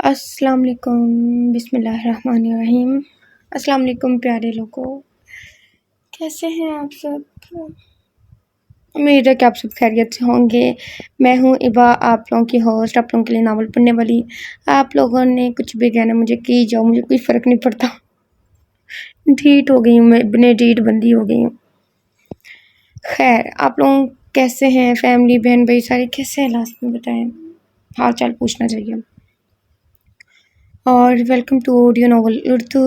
السلام علیکم، بسم اللہ الرحمن الرحیم۔ السلام علیکم پیارے لوگوں، کیسے ہیں آپ سب؟ امید ہے کہ آپ سب خیریت سے ہوں گے۔ میں ہوں ایبا، آپ لوگوں کی ہوسٹ، آپ لوگوں کے لیے ناول پڑھنے والی۔ آپ لوگوں نے کچھ بھی کہنا مجھے کی جاؤ، مجھے کوئی فرق نہیں پڑتا۔ ڈھیٹ ہو گئی ہوں، میں بنے ڈھیٹ بندی ہو گئی ہوں۔ خیر، آپ لوگ کیسے ہیں؟ فیملی، بہن بھائی سارے کیسے ہیں؟ لاسٹ میں بتائیں، حال چال پوچھنا چاہیے۔ اور welcome to audio novel Urdu.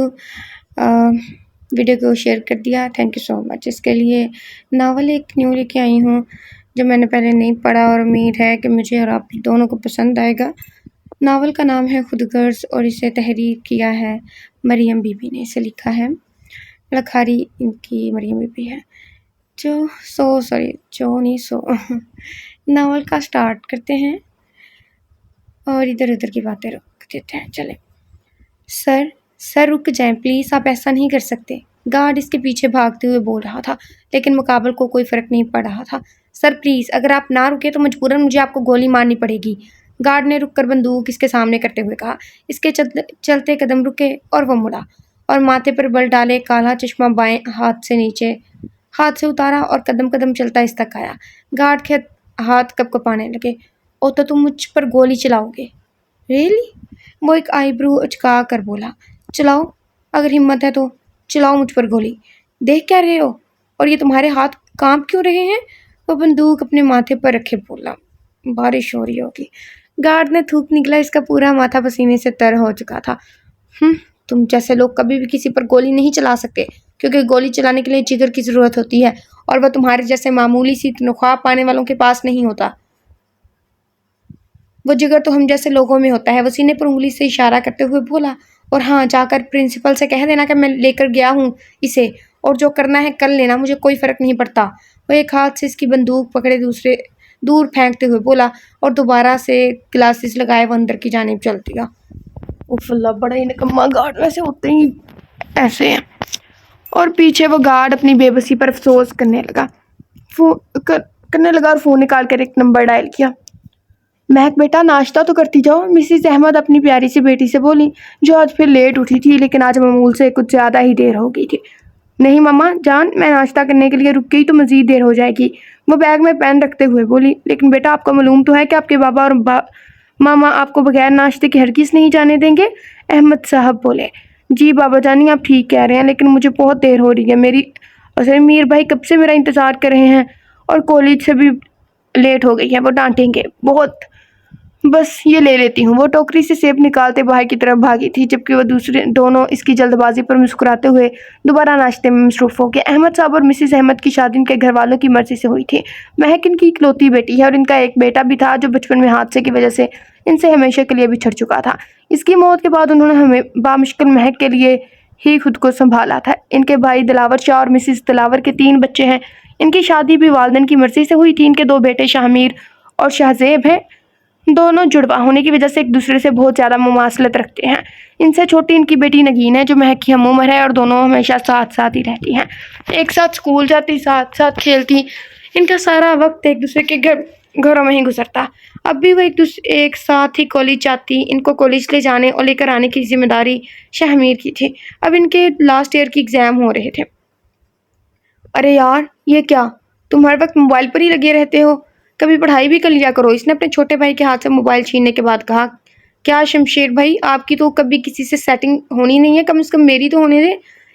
Video کو شیئر کر دیا، تھینک یو سو مچ اس کے لیے۔ ناول ایک نیو لے کے آئی ہوں جو میں نے پہلے نہیں پڑھا، اور امید ہے کہ مجھے اور آپ دونوں کو پسند آئے گا۔ ناول کا نام ہے خود غرض، اور اسے تحریر کیا ہے مریم بی بی نے، اسے لکھا ہے لکھاری ان کی مریم بی بی ہے۔ ناول کا سٹارٹ کرتے ہیں اور ادھر ادھر کی باتیں رکھ دیتے ہیں۔ چلیں، سر رک جائیں پلیز، آپ ایسا نہیں کر سکتے، گارڈ اس کے پیچھے بھاگتے ہوئے بول رہا تھا، لیکن مقابل کو کوئی فرق نہیں پڑ رہا تھا۔ سر پلیز، اگر آپ نہ رکے تو مجبوراً مجھے آپ کو گولی مارنی پڑے گی، گارڈ نے رک کر بندوق اس کے سامنے کرتے ہوئے کہا۔ اس کے چلتے قدم رکے اور وہ مڑا اور ماتھے پر بل ڈالے کالا چشمہ بائیں ہاتھ سے اتارا اور قدم قدم چلتا اس تک آیا۔ گارڈ کے ہاتھ کپ کپانے لگے۔ او تو تم مجھ پر گولی چلاؤ گے؟ ریلی؟ وہ ایک آئی برو اچکا کر بولا۔ چلاؤ، اگر ہمت ہے تو چلاؤ مجھ پر گولی، دیکھ کیا رہے ہو؟ اور یہ تمہارے ہاتھ کانپ کیوں رہے ہیں؟ وہ بندوق اپنے ماتھے پر رکھے بولا۔ بارش ہو رہی ہوگی۔ گارڈ نے تھوک نکلا، اس کا پورا ماتھا پسینے سے تر ہو چکا تھا۔ تم جیسے لوگ کبھی بھی کسی پر گولی نہیں چلا سکتے، کیونکہ گولی چلانے کے لیے جگر کی ضرورت ہوتی ہے، اور وہ تمہارے جیسے معمولی سی تنخواہ پانے والوں کے پاس نہیں ہوتا۔ وہ جگر تو ہم جیسے لوگوں میں ہوتا ہے، وہ سینے پر انگلی سے اشارہ کرتے ہوئے بولا۔ اور ہاں، جا کر پرنسپل سے کہہ دینا کہ میں لے کر گیا ہوں اسے، اور جو کرنا ہے کر لینا، مجھے کوئی فرق نہیں پڑتا۔ وہ ایک ہاتھ سے اس کی بندوق پکڑے دور پھینکتے ہوئے بولا، اور دوبارہ سے گلاسز لگائے وہ اندر کی جانب چل دیا۔ اوف اللہ، بڑا ہی نکما گارڈ، ویسے ہوتے ہی ایسے ہیں۔ اور پیچھے وہ گارڈ اپنی بے بسی پر افسوس کرنے لگا اور فون نکال کر ایک نمبر ڈائل کیا۔ مہک بیٹا، ناشتہ تو کرتی جاؤ، مسز احمد اپنی پیاری سی بیٹی سے بولی، جو آج پھر لیٹ اٹھی تھی، لیکن آج معمول سے کچھ زیادہ ہی دیر ہو گئی تھی۔ نہیں ماما جان، میں ناشتہ کرنے کے لیے رک گئی تو مزید دیر ہو جائے گی، وہ بیگ میں پین رکھتے ہوئے بولی۔ لیکن بیٹا، آپ کو معلوم تو ہے کہ آپ کے بابا اور ماما آپ کو بغیر ناشتے کے ہرگز نہیں جانے دیں گے، احمد صاحب بولے۔ جی بابا جانی، آپ ٹھیک کہہ رہے ہیں، لیکن مجھے بہت دیر ہو رہی ہے، میر بھائی کب سے میرا انتظار کر رہے ہیں، اور کالج سے بھی لیٹ ہو گئی ہے، وہ ڈانٹیں گے بہت۔ بس یہ لے لیتی ہوں۔ وہ ٹوکری سے سیب نکالتے باہر کی طرف بھاگی تھی، جبکہ وہ دونوں اس کی جلد بازی پر مسکراتے ہوئے دوبارہ ناشتے میں مصروف ہو گئے۔ احمد صاحب اور مسز احمد کی شادی ان کے گھر والوں کی مرضی سے ہوئی تھی۔ مہک ان کی اکلوتی بیٹی ہے، اور ان کا ایک بیٹا بھی تھا جو بچپن میں حادثے کی وجہ سے ان سے ہمیشہ کے لیے بچھڑ چکا تھا۔ اس کی موت کے بعد انہوں نے بامشکل مہک کے لیے ہی خود کو سنبھالا تھا۔ ان کے بھائی دلاور شاہ اور مسز دلاور کے 3 بچے ہیں۔ ان کی شادی بھی والدین کی مرضی سے ہوئی تھی۔ ان کے 2 بیٹے شاہ میر اور شاہ زیب ہیں، دونوں جڑواں ہونے کی وجہ سے ایک دوسرے سے بہت زیادہ مماثلت رکھتے ہیں۔ ان سے چھوٹی ان کی بیٹی نگین ہے، جو مہک کی ہم عمر ہے، اور دونوں ہمیشہ ساتھ ہی رہتی ہیں، ایک ساتھ اسکول جاتی، ساتھ کھیلتی۔ ان کا سارا وقت ایک دوسرے کے گھروں میں ہی گزرتا۔ اب بھی وہ ایک ساتھ ہی کالج جاتی۔ ان کو کالج لے جانے اور لے کر آنے کی ذمہ داری شاہ میر کی تھی۔ اب ان کے لاسٹ ایئر کی ایگزام ہو رہے تھے۔ ارے یار، یہ کیا، تم ہر وقت موبائل پر ہی لگے رہتے ہو، کبھی پڑھائی بھی کر لیا کرو، اس نے اپنے چھوٹے بھائی کے ہاتھ سے موبائل چھیننے کے بعد کہا۔ کیا شمشیر بھائی، آپ کی تو کبھی کسی سے سیٹنگ ہونی نہیں ہے، کم از کم میری تو ہونے دے،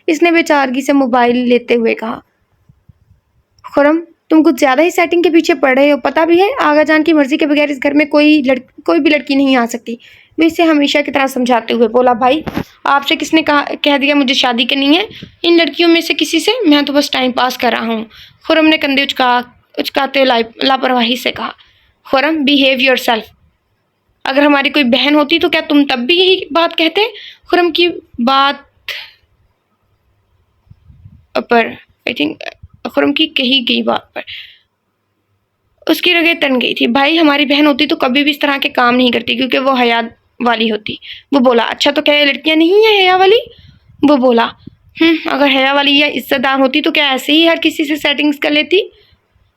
اس نے بے چارگی سے موبائل لیتے ہوئے کہا۔ خرم، تم کچھ زیادہ ہی سیٹنگ کے پیچھے پڑ رہے ہو، پتہ بھی ہے آغا جان کی مرضی کے بغیر اس گھر میں کوئی بھی لڑکی نہیں آ سکتی۔ وہ اسے ہمیشہ کی طرح سمجھاتے ہوئے بولا۔ بھائی، آپ سے کس نے کہہ دیا مجھے شادی کرنی ہے ان لڑکیوں میں سے کسی سے؟ میں تو بس ٹائم پاس کر رہا ہوں، خرم نے کندھے اچکاتے لاپرواہی سے کہا۔ خرم، بیہیو یور سیلف، اگر ہماری کوئی بہن ہوتی تو کیا تم تب بھی یہی بات کہتے؟ خرم کی بات پر خرم کی کہی گئی بات پر اس کی رگیں تن گئی تھی۔ بھائی، ہماری بہن ہوتی تو کبھی بھی اس طرح کے کام نہیں کرتی، کیونکہ وہ حیا والی ہوتی۔ وہ بولا۔ اچھا، تو کیا یہ لڑکیاں نہیں ہیں حیا والی؟ وہ بولا۔ اگر حیا والی یا عزت دار ہوتی تو کیا ایسے ہی ہر کسی سے سیٹنگز کر لیتی؟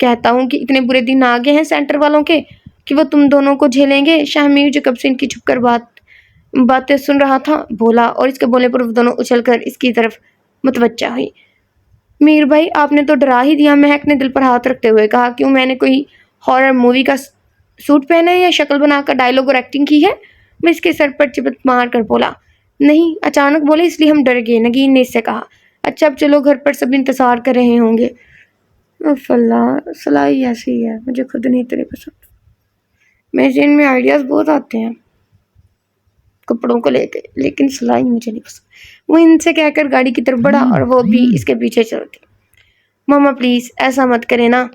کہتا ہوں کہ اتنے برے دن آ گئے ہیں سینٹر والوں کے کہ وہ تم دونوں کو جھیلیں گے۔ شاہ جو کب سے ان کی چھپ کر باتیں سن رہا تھا بولا، اور اس کے بولنے پر وہ دونوں اچھل کر اس کی طرف متوجہ ہوئی۔ میر بھائی آپ نے تو ڈرا ہی دیا، مہک نے دل پر ہاتھ رکھتے ہوئے کہا۔ کیوں، میں نے کوئی ہارر مووی کا سوٹ پہنا ہے یا شکل بنا کر ڈائلاگ اور ایکٹنگ کی ہے؟ وہ اس کے سر پر چپت مار کر بولا۔ نہیں، اچانک بولے اس لیے ہم ڈر گئے، نگین نے اس سے کہا۔ اچھا اب چلو، گھر پر سب انتظار کر رہے ہوں گے۔ اف اللہ، سلائی ایسی ہے، مجھے خود نہیں اتنی پسند۔ میرے ذہن میں آئیڈیاز بہت آتے ہیں کپڑوں کو لے کے، لیکن سلائی مجھے نہیں پسند۔ وہ ان سے کہہ کر گاڑی کی طرف بڑھا اور وہ بھی اس کے پیچھے چل دی۔ ماما پلیز ایسا مت کرے نا،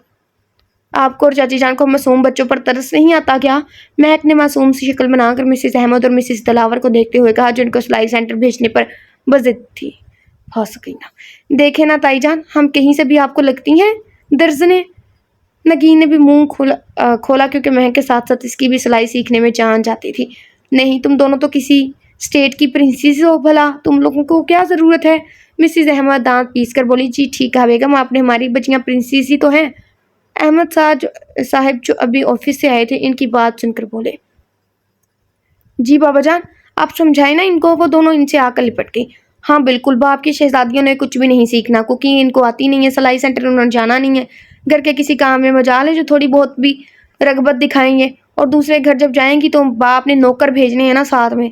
آپ کو اور چاچی جان کو معصوم بچوں پر ترس نہیں آتا کیا؟ مہک نے معصوم سی شکل بنا کر مسز احمد اور مسز دلاور کو دیکھتے ہوئے کہا، جن کو سلائی سینٹر بھیجنے پر بضد تھی۔ پھنس گئی نا، دیکھے نا تائی جان، ہم کہیں سے بھی آپ کو لگتی ہیں درزنے۔ نگین نے بھی منہ کھولا کیونکہ مہک کے ساتھ ساتھ اس کی بھی سلائی سیکھنے میں جان جاتی تھی۔ نہیں، تم دونوں تو کسی اسٹیٹ کی پرنسیس ہو، بھلا تم لوگوں کو کیا ضرورت ہے؟ مسز احمد دانت پیس کر بولی۔ جی ٹھیک کہا بیگم، آپ نے ہماری بچیاں پرنسیس ہی تو ہیں۔ احمد صاحب جو ابھی آفس سے آئے تھے ان کی بات سن کر بولے۔ جی بابا جان، آپ سمجھائیں نا ان کو۔ وہ دونوں ان سے آ کر لپٹ گئی۔ ہاں بالکل، باپ کی شہزادیوں نے کچھ بھی نہیں سیکھنا، کوکنگ ان کو آتی نہیں ہے، سلائی سینٹر انہوں نے جانا نہیں ہے، گھر کے کسی کام میں مجال ہے جو تھوڑی بہت بھی رغبت دکھائیں گے، اور دوسرے گھر جب جائیں گی تو باپ نے نوکر بھیجنے ہیں نا ساتھ میں۔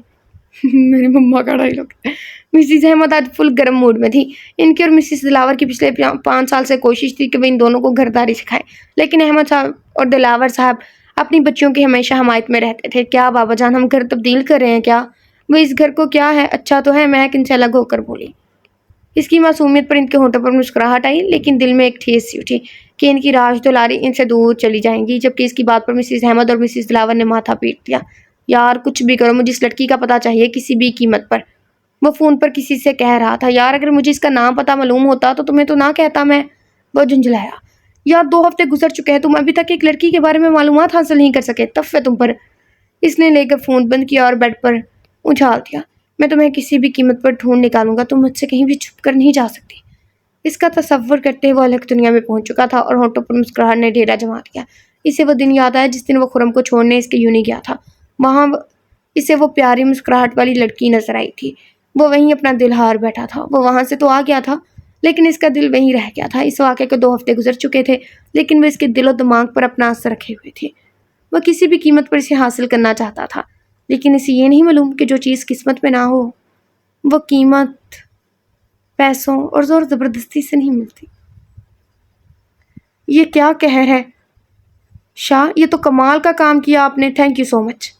میری مما کا ڈائلاگ۔ مسز احمد آج فل گرم موڈ میں تھی۔ ان کی اور مسز دلاور کی پچھلے 5 سال سے کوشش تھی کہ وہ ان دونوں کو گھرداری سکھائیں، لیکن احمد صاحب اور دلاور صاحب اپنی بچیوں کی ہمیشہ حمایت میں رہتے تھے۔ کیا بابا جان، ہم گھر تبدیل کر رہے ہیں کیا؟ وہ اس گھر کو کیا ہے، اچھا تو ہے، مہک ان سے الگ ہو کر بولی۔ اس کی معصومیت پر ان کے ہونٹوں پر مسکراہٹ آئی، لیکن دل میں ایک ٹھیس سی اٹھی کہ ان کی راج دلاری ان سے دور چلی جائیں گی، جبکہ اس کی بات پر مسز احمد اور مسز دلاور نے ماتھا پیٹ دیا۔ یار کچھ بھی کرو، مجھے اس لڑکی کا پتہ چاہیے کسی بھی قیمت پر۔ وہ فون پر کسی سے کہہ رہا تھا۔ یار اگر مجھے اس کا نام پتہ معلوم ہوتا تو تمہیں تو نہ کہتا میں۔ وہ جھنجھلایا۔ یار 2 ہفتے گزر چکے ہیں، تم ابھی تک ایک لڑکی کے بارے میں معلومات حاصل نہیں کر سکے، تف ہے تم پر۔ اس نے لے کر فون بند کیا اور بیڈ پر اچھال دیا۔ میں تمہیں کسی بھی قیمت پر ڈھونڈ نکالوں گا، تم مجھ سے کہیں بھی چھپ کر نہیں جا سکتی۔ اس کا تصور کرتے وہ الگ دنیا میں پہنچ چکا تھا اور ہونٹوں پر مسکراہٹ نے ڈیرا جما دیا۔ اسے وہ دن یاد آیا جس دن وہ خرم کو چھوڑنے اس کے یونی گیا تھا۔ وہاں اسے وہ پیاری مسکراہٹ والی لڑکی نظر آئی تھی۔ وہ وہیں اپنا دل ہار بیٹھا تھا۔ وہ وہاں سے تو آ گیا تھا، لیکن اس کا دل وہیں رہ گیا تھا۔ اس واقعے کو 2 ہفتے گزر چکے تھے، لیکن وہ اس کے دل و دماغ پر اپنا اثر رکھے ہوئے تھے۔ وہ کسی بھی قیمت پر اسے حاصل کرنا چاہتا تھا، لیکن اسے یہ نہیں معلوم کہ جو چیز قسمت میں نہ ہو وہ قیمت پیسوں اور زور زبردستی سے نہیں ملتی۔ یہ کیا قہر ہے شاہ، یہ تو کمال کا کام کیا آپ نے، تھینک یو سو مچ۔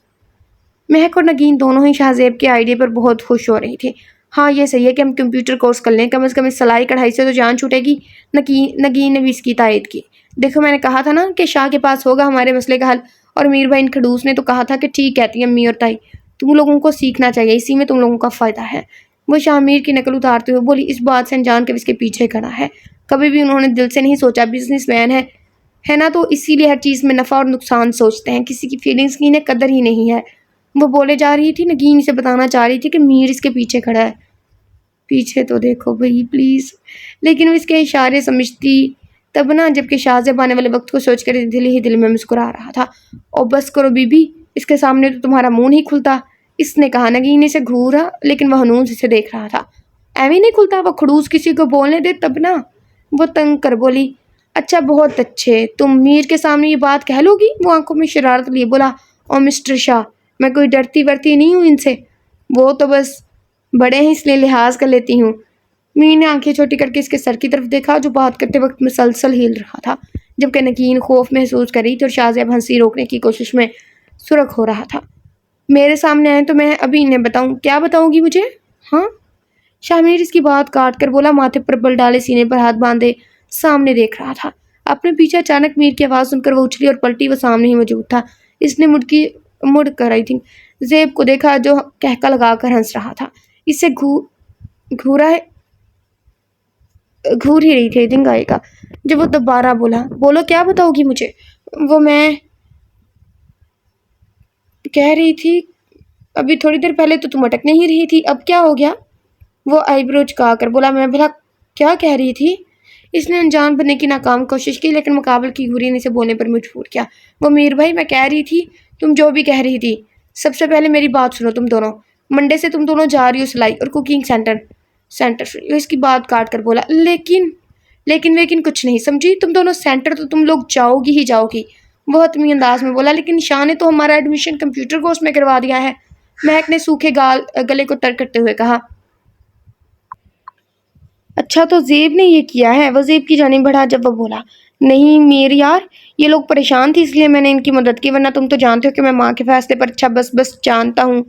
مہک اور نگین دونوں ہی شاہزیب کے آئیڈیا پر بہت خوش ہو رہی تھی۔ ہاں یہ صحیح ہے کہ ہم کمپیوٹر کورس کر لیں، کم از کم اس سلائی کڑھائی سے تو جان چھوٹے گی۔ نگین نے بھی اس کی تائید کی۔ دیکھو میں نے کہا تھا نا کہ شاہ کے پاس ہوگا ہمارے مسئلے کا حل، اور میر بھائی کھڑوس نے تو کہا تھا کہ ٹھیک کہتی ہیں امی اور تائی، تم لوگوں کو سیکھنا چاہیے، اسی میں تم لوگوں کا فائدہ ہے۔ وہ شاہ میر کی نقل اتارتے ہوئے بولی۔ اس بات سے انجان کر اس کے پیچھے کھڑا ہے، کبھی بھی انہوں نے دل سے نہیں سوچا، بزنس مین ہے نا، تو اسی لیے ہر چیز میں نفع اور نقصان سوچتے ہیں، کسی کی فیلنگز کی انہیں قدر ہی نہیں ہے۔ وہ بولے جا رہی تھی، نگین اسے بتانا چاہ رہی تھی کہ میر اس کے پیچھے کھڑا ہے۔ پیچھے تو دیکھو بھائی پلیز، لیکن وہ اس کے اشارے سمجھتی تب نا، جبکہ شاہزیب آنے والے وقت کو سوچ کر دل ہی دل میں مسکرا رہا تھا۔ اور بس کرو بی بی، اس کے سامنے تو تمہارا منہ نہیں کھلتا، اس نے کہا۔ نگین اسے گھورا، لیکن وہ ہنوز اسے دیکھ رہا تھا۔ ایویں نہیں کھلتا، وہ کھڑوس کسی کو بولنے دے تب نا۔ وہ تنگ کر بولی۔ اچھا بہت اچھے، تم میر کے سامنے یہ بات کہہ لو گی؟ وہ آنکھوں میں شرارت لیے بولا۔ اور مسٹر شاہ، میں کوئی ڈرتی ورتی نہیں ہوں ان سے، وہ تو بس بڑے ہیں اس لیے لحاظ کر لیتی ہوں۔ میر نے آنکھیں چھوٹی کر کے اس کے سر کی طرف دیکھا جو بات کرتے وقت مسلسل ہل رہا تھا، جبکہ نگین خوف محسوس کر رہی تھی اور شاہزیب ہنسی روکنے کی کوشش میں سرخ ہو رہا تھا۔ میرے سامنے آئے تو میں ابھی انہیں بتاؤں؟ کیا بتاؤں گی مجھے؟ ہاں؟ شاہ میر اس کی بات کاٹ کر بولا، ماتھے پر بل ڈالے سینے پر ہاتھ باندھے سامنے دیکھ رہا تھا۔ اپنے پیچھے اچانک میر کی آواز سن کر وہ اچھلی اور پلٹی، وہ سامنے ہی موجود تھا۔ اس نے مڑ کر آئی تھی زیب کو دیکھا جو کہکا لگا کر ہنس رہا تھا۔ اس سے گھور ہی رہی تھی دنگائی کا جب وہ دوبارہ بولا۔ بولو کیا بتاؤ گی مجھے؟ وہ میں کہہ رہی تھی ابھی تھوڑی دیر پہلے تو تم اٹک نہیں رہی تھی، اب کیا ہو گیا؟ وہ آئی برو چکا کر بولا۔ میں بھلا کیا کہہ رہی تھی؟ اس نے انجان بننے کی ناکام کوشش کی لیکن مقابل کی ہوری نے اسے بولنے پر مجبور کیا۔ وہ میر بھائی میں کہہ رہی تھی تم جو بھی کہہ رہی تھی، سب سے پہلے میری بات سنو تم دونوں۔ منڈے سے تم دونوں جا رہی ہو سلائی اور کوکنگ سینٹر سے۔ وہ اس کی بات کاٹ کر بولا لیکن کچھ نہیں سمجھی، تم دونوں سینٹر تو تم لوگ جاؤ گی ہی جاؤ گی۔ وہ حتمی انداز میں بولا لیکن شاہ نے تو ہمارا ایڈمیشن کمپیوٹر کورس میں کروا دیا ہے۔ مہک نے سوکھے گلے کو تر کرتے ہوئے کہا۔ اچھا تو زیب نے یہ کیا ہے؟ وہ زیب کی جانب بڑھا جب وہ بولا نہیں میر یار، یہ لوگ پریشان تھے اس لیے میں نے ان کی مدد کی، ورنہ تم تو جانتے ہو کہ میں ماں کے فیصلے پر اچھا بس جانتا ہوں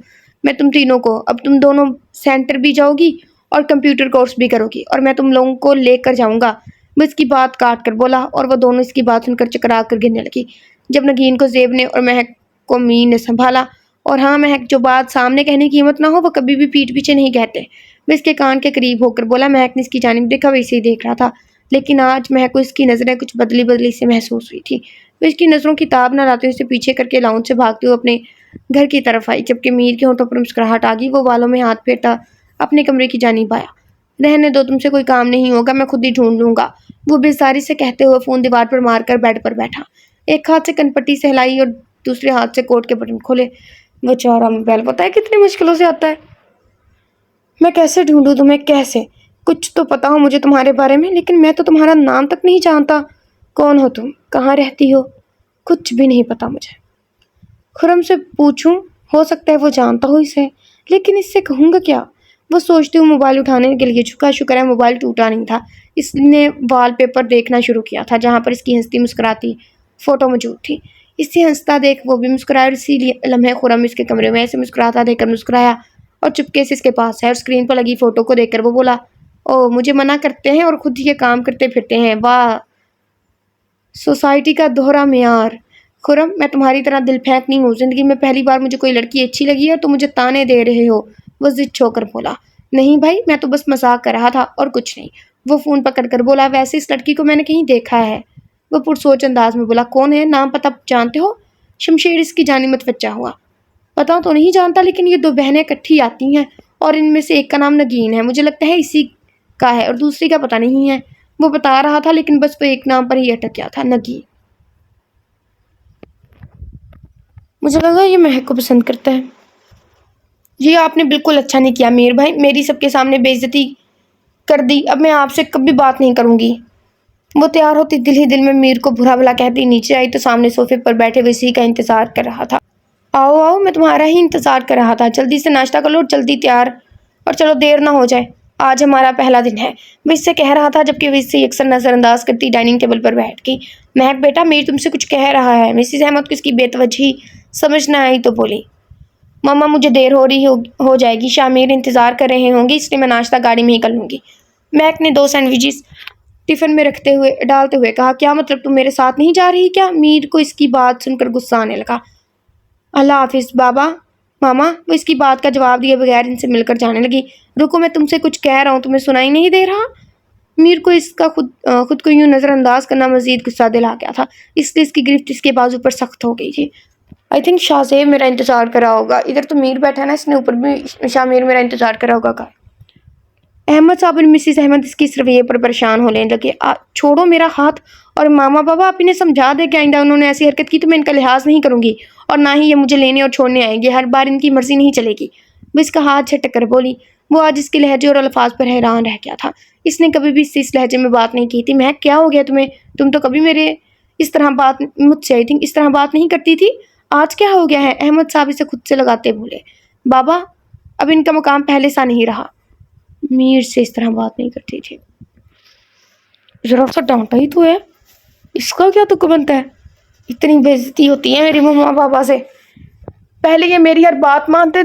میں تم تینوں کو۔ اب تم دونوں سینٹر بھی جاؤ گی اور کمپیوٹر کورس بھی کرو گی اور میں تم لوگوں کو لے کر جاؤں گا۔ وہ اس کی بات کاٹ کر بولا اور وہ دونوں اس کی بات سن کر چکرا کر گرنے لگی۔ جب نگین کو زیب نے اور مہک کو میر نے سنبھالا، اور ہاں مہک، جو بات سامنے کہنے کی ہمت نہ ہو وہ کبھی بھی پیٹھ پیچھے نہیں کہتے۔ وہ اس کے کان کے قریب ہو کر بولا۔ مہک نے اس کی جانب دیکھا، وہ اسے دیکھ رہا تھا لیکن آج مہک کو اس کی نظریں کچھ بدلی سے محسوس ہوئی تھی۔ وہ اس کی نظروں کی تاب نہ لاتے ہوئے اسے پیچھے کر کے لاؤنج سے بھاگتے ہوئے اپنے گھر کی طرف آئی۔ جبکہ میر کے ہونٹوں پر مسکراہٹ آ گئی، وہ والوں میں ہاتھ پھیرتا اپنے کمرے کی جانب آیا۔ رہنے دو، تم سے کوئی کام نہیں ہوگا، میں خود ہی ڈھونڈ لوں گا، وہ بیزاری سے کہتے ہوئے فون دیوار پر مار کر بیڈ پر بیٹھا۔ ایک ہاتھ سے کن پٹی سہلائی اور دوسرے ہاتھ سے کوٹ کے بٹن کھولے۔ وہ چارہ موبائل پتہ ہے کتنی مشکلوں سے آتا ہے، میں کیسے ڈھونڈوں تمہیں، کیسے؟ کچھ تو پتا ہو مجھے تمہارے بارے میں، لیکن میں تو تمہارا نام تک نہیں جانتا۔ کون ہو تم؟ کہاں رہتی ہو؟ کچھ بھی نہیں پتا مجھے۔ خرم سے پوچھوں، ہو سکتا ہے وہ جانتا ہو اسے، لیکن اس سے کہوں گا کیا؟ وہ سوچتے ہوئے موبائل اٹھانے کے لیے جھکا۔ شکر ہے موبائل ٹوٹا نہیں تھا۔ اس نے وال پیپر دیکھنا شروع کیا تھا جہاں پر اس کی ہنستی مسکراتی فوٹو موجود تھی۔ اسے ہنستا دیکھ وہ بھی مسکرایا اور اسی لمحے خرم اس کے کمرے میں ایسے مسکراتا دیکھ کر مسکرایا اور چپکے سے اس کے پاس ہے اور اسکرین پر لگی فوٹو کو دیکھ کر وہ بولا او مجھے منع کرتے ہیں اور خود یہ کام کرتے پھرتے ہیں، واہ سوسائٹی کا دوہرا معیار۔ خرم میں تمہاری طرح دل پھینک نہیں ہوں، زندگی میں پہلی بار مجھے کوئی لڑکی اچھی لگی ہے تو مجھے تانے دے رہے ہو؟ وہ ضد چھو کر بولا نہیں بھائی، میں تو بس مذاق کر رہا تھا اور کچھ نہیں۔ وہ فون پکڑ کر بولا ویسے اس لڑکی کو میں نے کہیں دیکھا ہے۔ وہ پرسوچ انداز میں بولا کون ہے، نام پتہ جانتے ہو؟ شمشیر اس کی جانب متوجہ ہوا۔ پتا تو نہیں جانتا، لیکن یہ دو بہنیں اکٹھی آتی ہیں اور ان میں سے ایک کا نام نگین ہے، مجھے لگتا ہے اسی کا ہے اور دوسری کا پتہ نہیں ہے۔ وہ بتا رہا تھا لیکن بس وہ ایک نام پر ہی اٹک گیا تھا، نگین۔ مجھے لگا یہ مہک کو پسند کرتا ہے۔ یہ آپ نے بالکل اچھا نہیں کیا میر بھائی، میری سب کے سامنے بے عزتی کر دی، اب میں آپ سے کبھی بات نہیں کروں گی۔ وہ تیار ہوتی دل ہی دل میں میر کو برا بھلا کہتی نیچے آئی تو سامنے صوفے پر بیٹھے ہوئے اسی کا انتظار کر رہا تھا۔ آؤ آؤ، میں تمہارا ہی انتظار کر رہا تھا، جلدی سے ناشتہ کر لو اور جلدی تیار، اور چلو دیر نہ ہو جائے، آج ہمارا پہلا دن ہے۔ وہ اس سے کہہ رہا تھا جبکہ وہ اس سے اکثر نظر انداز کرتی ڈائننگ ٹیبل پر بیٹھ گئی۔ مہک بیٹا میر تم سے کچھ کہہ رہا ہے۔ مسز احمد کو اس کی بے توجہی سمجھ نہ آئی تو بولی ماما مجھے دیر ہو رہی ہو جائے گی، شاہ میر انتظار کر رہے ہوں گے، اس لیے میں ناشتہ گاڑی میں ہی کر لوں گی۔ مہک نے 2 سینڈوچز ٹفن میں ڈالتے ہوئے کہا کیا مطلب تم میرے ساتھ نہیں جا رہی کیا؟ میر کو اس کی بات سن کر غصہ آنے لگا۔ اللہ حافظ بابا ماما، وہ اس کی بات کا جواب دیے بغیر ان سے مل کر جانے لگی۔ رکو میں تم سے کچھ کہہ رہا ہوں، تمہیں سنائی نہیں دے رہا؟ میر کو اس کا خود کو یوں نظر انداز کرنا مزید غصہ دلا گیا تھا، اس لیے اس کی گرفت اس کے بازو پر سخت ہو گئی تھی۔ آئی تھنک شاہ زیب میرا انتظار کر رہا ہوگا، ادھر تو میر بیٹھا نا، اس نے اوپر بھی شاہ میر میرا انتظار کر رہا ہوگا کہا۔ احمد صاحب اور مسز احمد اس کی اس رویے پر پریشان ہونے لگے۔ چھوڑو میرا ہاتھ، اور ماما بابا آپ انہیں سمجھا دے کہ آئندہ انہوں نے ایسی حرکت کی تو میں ان کا لحاظ نہیں کروں گی اور نہ ہی یہ مجھے لینے اور چھوڑنے آئیں گے، ہر بار ان کی مرضی نہیں چلے گی۔ وہ اس کا ہاتھ جھٹک کر بولی۔ وہ آج اس کے لہجے اور الفاظ پر حیران رہ گیا تھا، اس نے کبھی بھی اس لہجے میں بات نہیں کی تھی۔ مہک کیا ہو گیا تمہیں؟ تم تو کبھی مجھ سے آئی تھنک اس طرح بات نہیں کرتی تھی، آج کیا ہو گیا ہے؟ احمد صاحب اسے خود سے لگاتے بولے بابا اب ان کا مقام پہلے سا نہیں رہا، میر سے اس طرح بات نہیں کرتی تھی، ذرا سا ڈانٹا ہی تو ہے، اس کا کیا تک بنتا ہے؟ اتنی بے عزتی ہوتی ہے میری ماما بابا سے، پہلے یہ میری ہر بات مانتے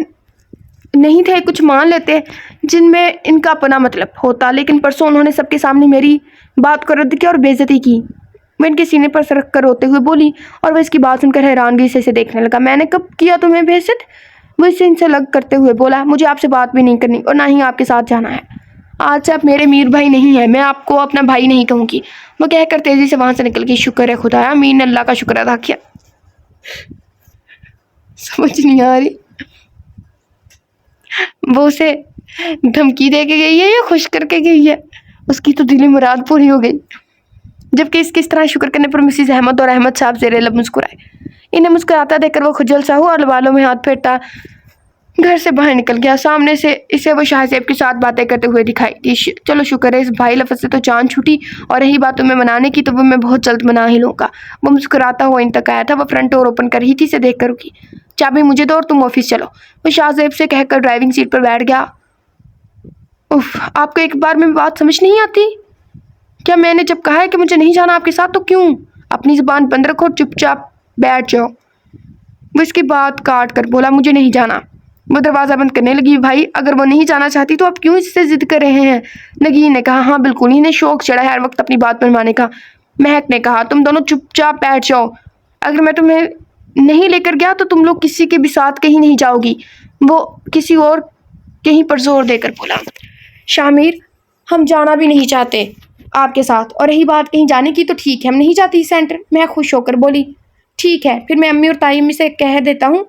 نہیں تھے، کچھ مان لیتے جن میں ان کا اپنا مطلب ہوتا، لیکن پرسوں انہوں نے سب کے سامنے میری بات کو رد کیا اور بے عزتی کی۔ میں ان کے سینے پر سر رکھ کر روتے ہوئے بولی اور وہ اس کی بات سن کر حیرانگی سے اسے دیکھنے لگا۔ میں نے کب کیا تمہیں بے عزت؟ وہ اسے ان سے لگ کرتے ہوئے بولا مجھے آپ سے بات بھی نہیں کرنی اور نہ ہی آپ کے ساتھ جانا ہے، آج سے آپ میرے میر بھائی نہیں ہیں، میں آپ کو اپنا بھائی نہیں کہوں گی۔ وہ کہہ کر تیزی سے وہاں سے نکل گئی۔ شکر ہے خدایا، میر نے اللہ کا شکر ادا کیا۔ سمجھ نہیں آ رہی وہ اسے دھمکی دے کے گئی ہے یا خوش کر کے گئی ہے؟ اس کی تو دلی مراد پوری ہو گئی۔ جبکہ اس طرح شکر کرنے پر مسز احمد اور احمد صاحب زیر لب مسکرائے۔ انہیں مسکراتا دیکھ کر وہ خجل سا ہوا اور بالوں میں ہاتھ پھیرتا گھر سے باہر نکل گیا۔ سامنے سے اسے وہ شاہ زیب کے ساتھ باتیں کرتے ہوئے دکھائی دی۔ چلو شکر ہے اس بھائی لفظ سے تو جان چھوٹی، اور رہی بات تمہیں منانے کی تو وہ میں بہت جلد منا ہی لوں گا۔ وہ مسکراتا ہوا ان تک آیا تھا۔ وہ فرنٹ ڈور اوپن کر رہی تھی، اسے دیکھ کر رکی۔ چابی مجھے دو اور تم آفس چلو، وہ شاہ زیب سے کہہ کر ڈرائیونگ سیٹ پر بیٹھ گیا۔ اف، آپ کو ایک بار میں بات سمجھ نہیں آتی کیا؟ میں نے جب کہا ہے کہ مجھے نہیں جانا آپ کے ساتھ تو کیوں؟ اپنی زبان بند رکھو اور چپ چاپ بیٹھ جاؤ۔ وہ اس کی بات کاٹ کر بولا، مجھے نہیں جانا۔ وہ دروازہ بند کرنے لگی۔ بھائی اگر وہ نہیں جانا چاہتی تو آپ کیوں اس سے ضد کر رہے ہیں؟ نگین نے کہا۔ ہاں بالکل، انہیں شوق چڑھا ہے ہر وقت اپنی بات منوانے کا۔ مہک نے کہا، تم دونوں چپ چاپ بیٹھ جاؤ، اگر میں تمہیں نہیں لے کر گیا تو تم لوگ کسی کے بھی ساتھ کہیں نہیں جاؤ گی۔ وہ کسی اور کہیں پر زور دے کر بولا۔ شامیر، ہم جانا بھی نہیں چاہتے آپ کے ساتھ، اور رہی بات کہیں جانے کی تو ٹھیک ہے، ہم نہیں جاتی سینٹر۔ میں خوش ہو کر بولی، ٹھیک ہے پھر میں امی اور تائی امی سے کہہ دیتا ہوں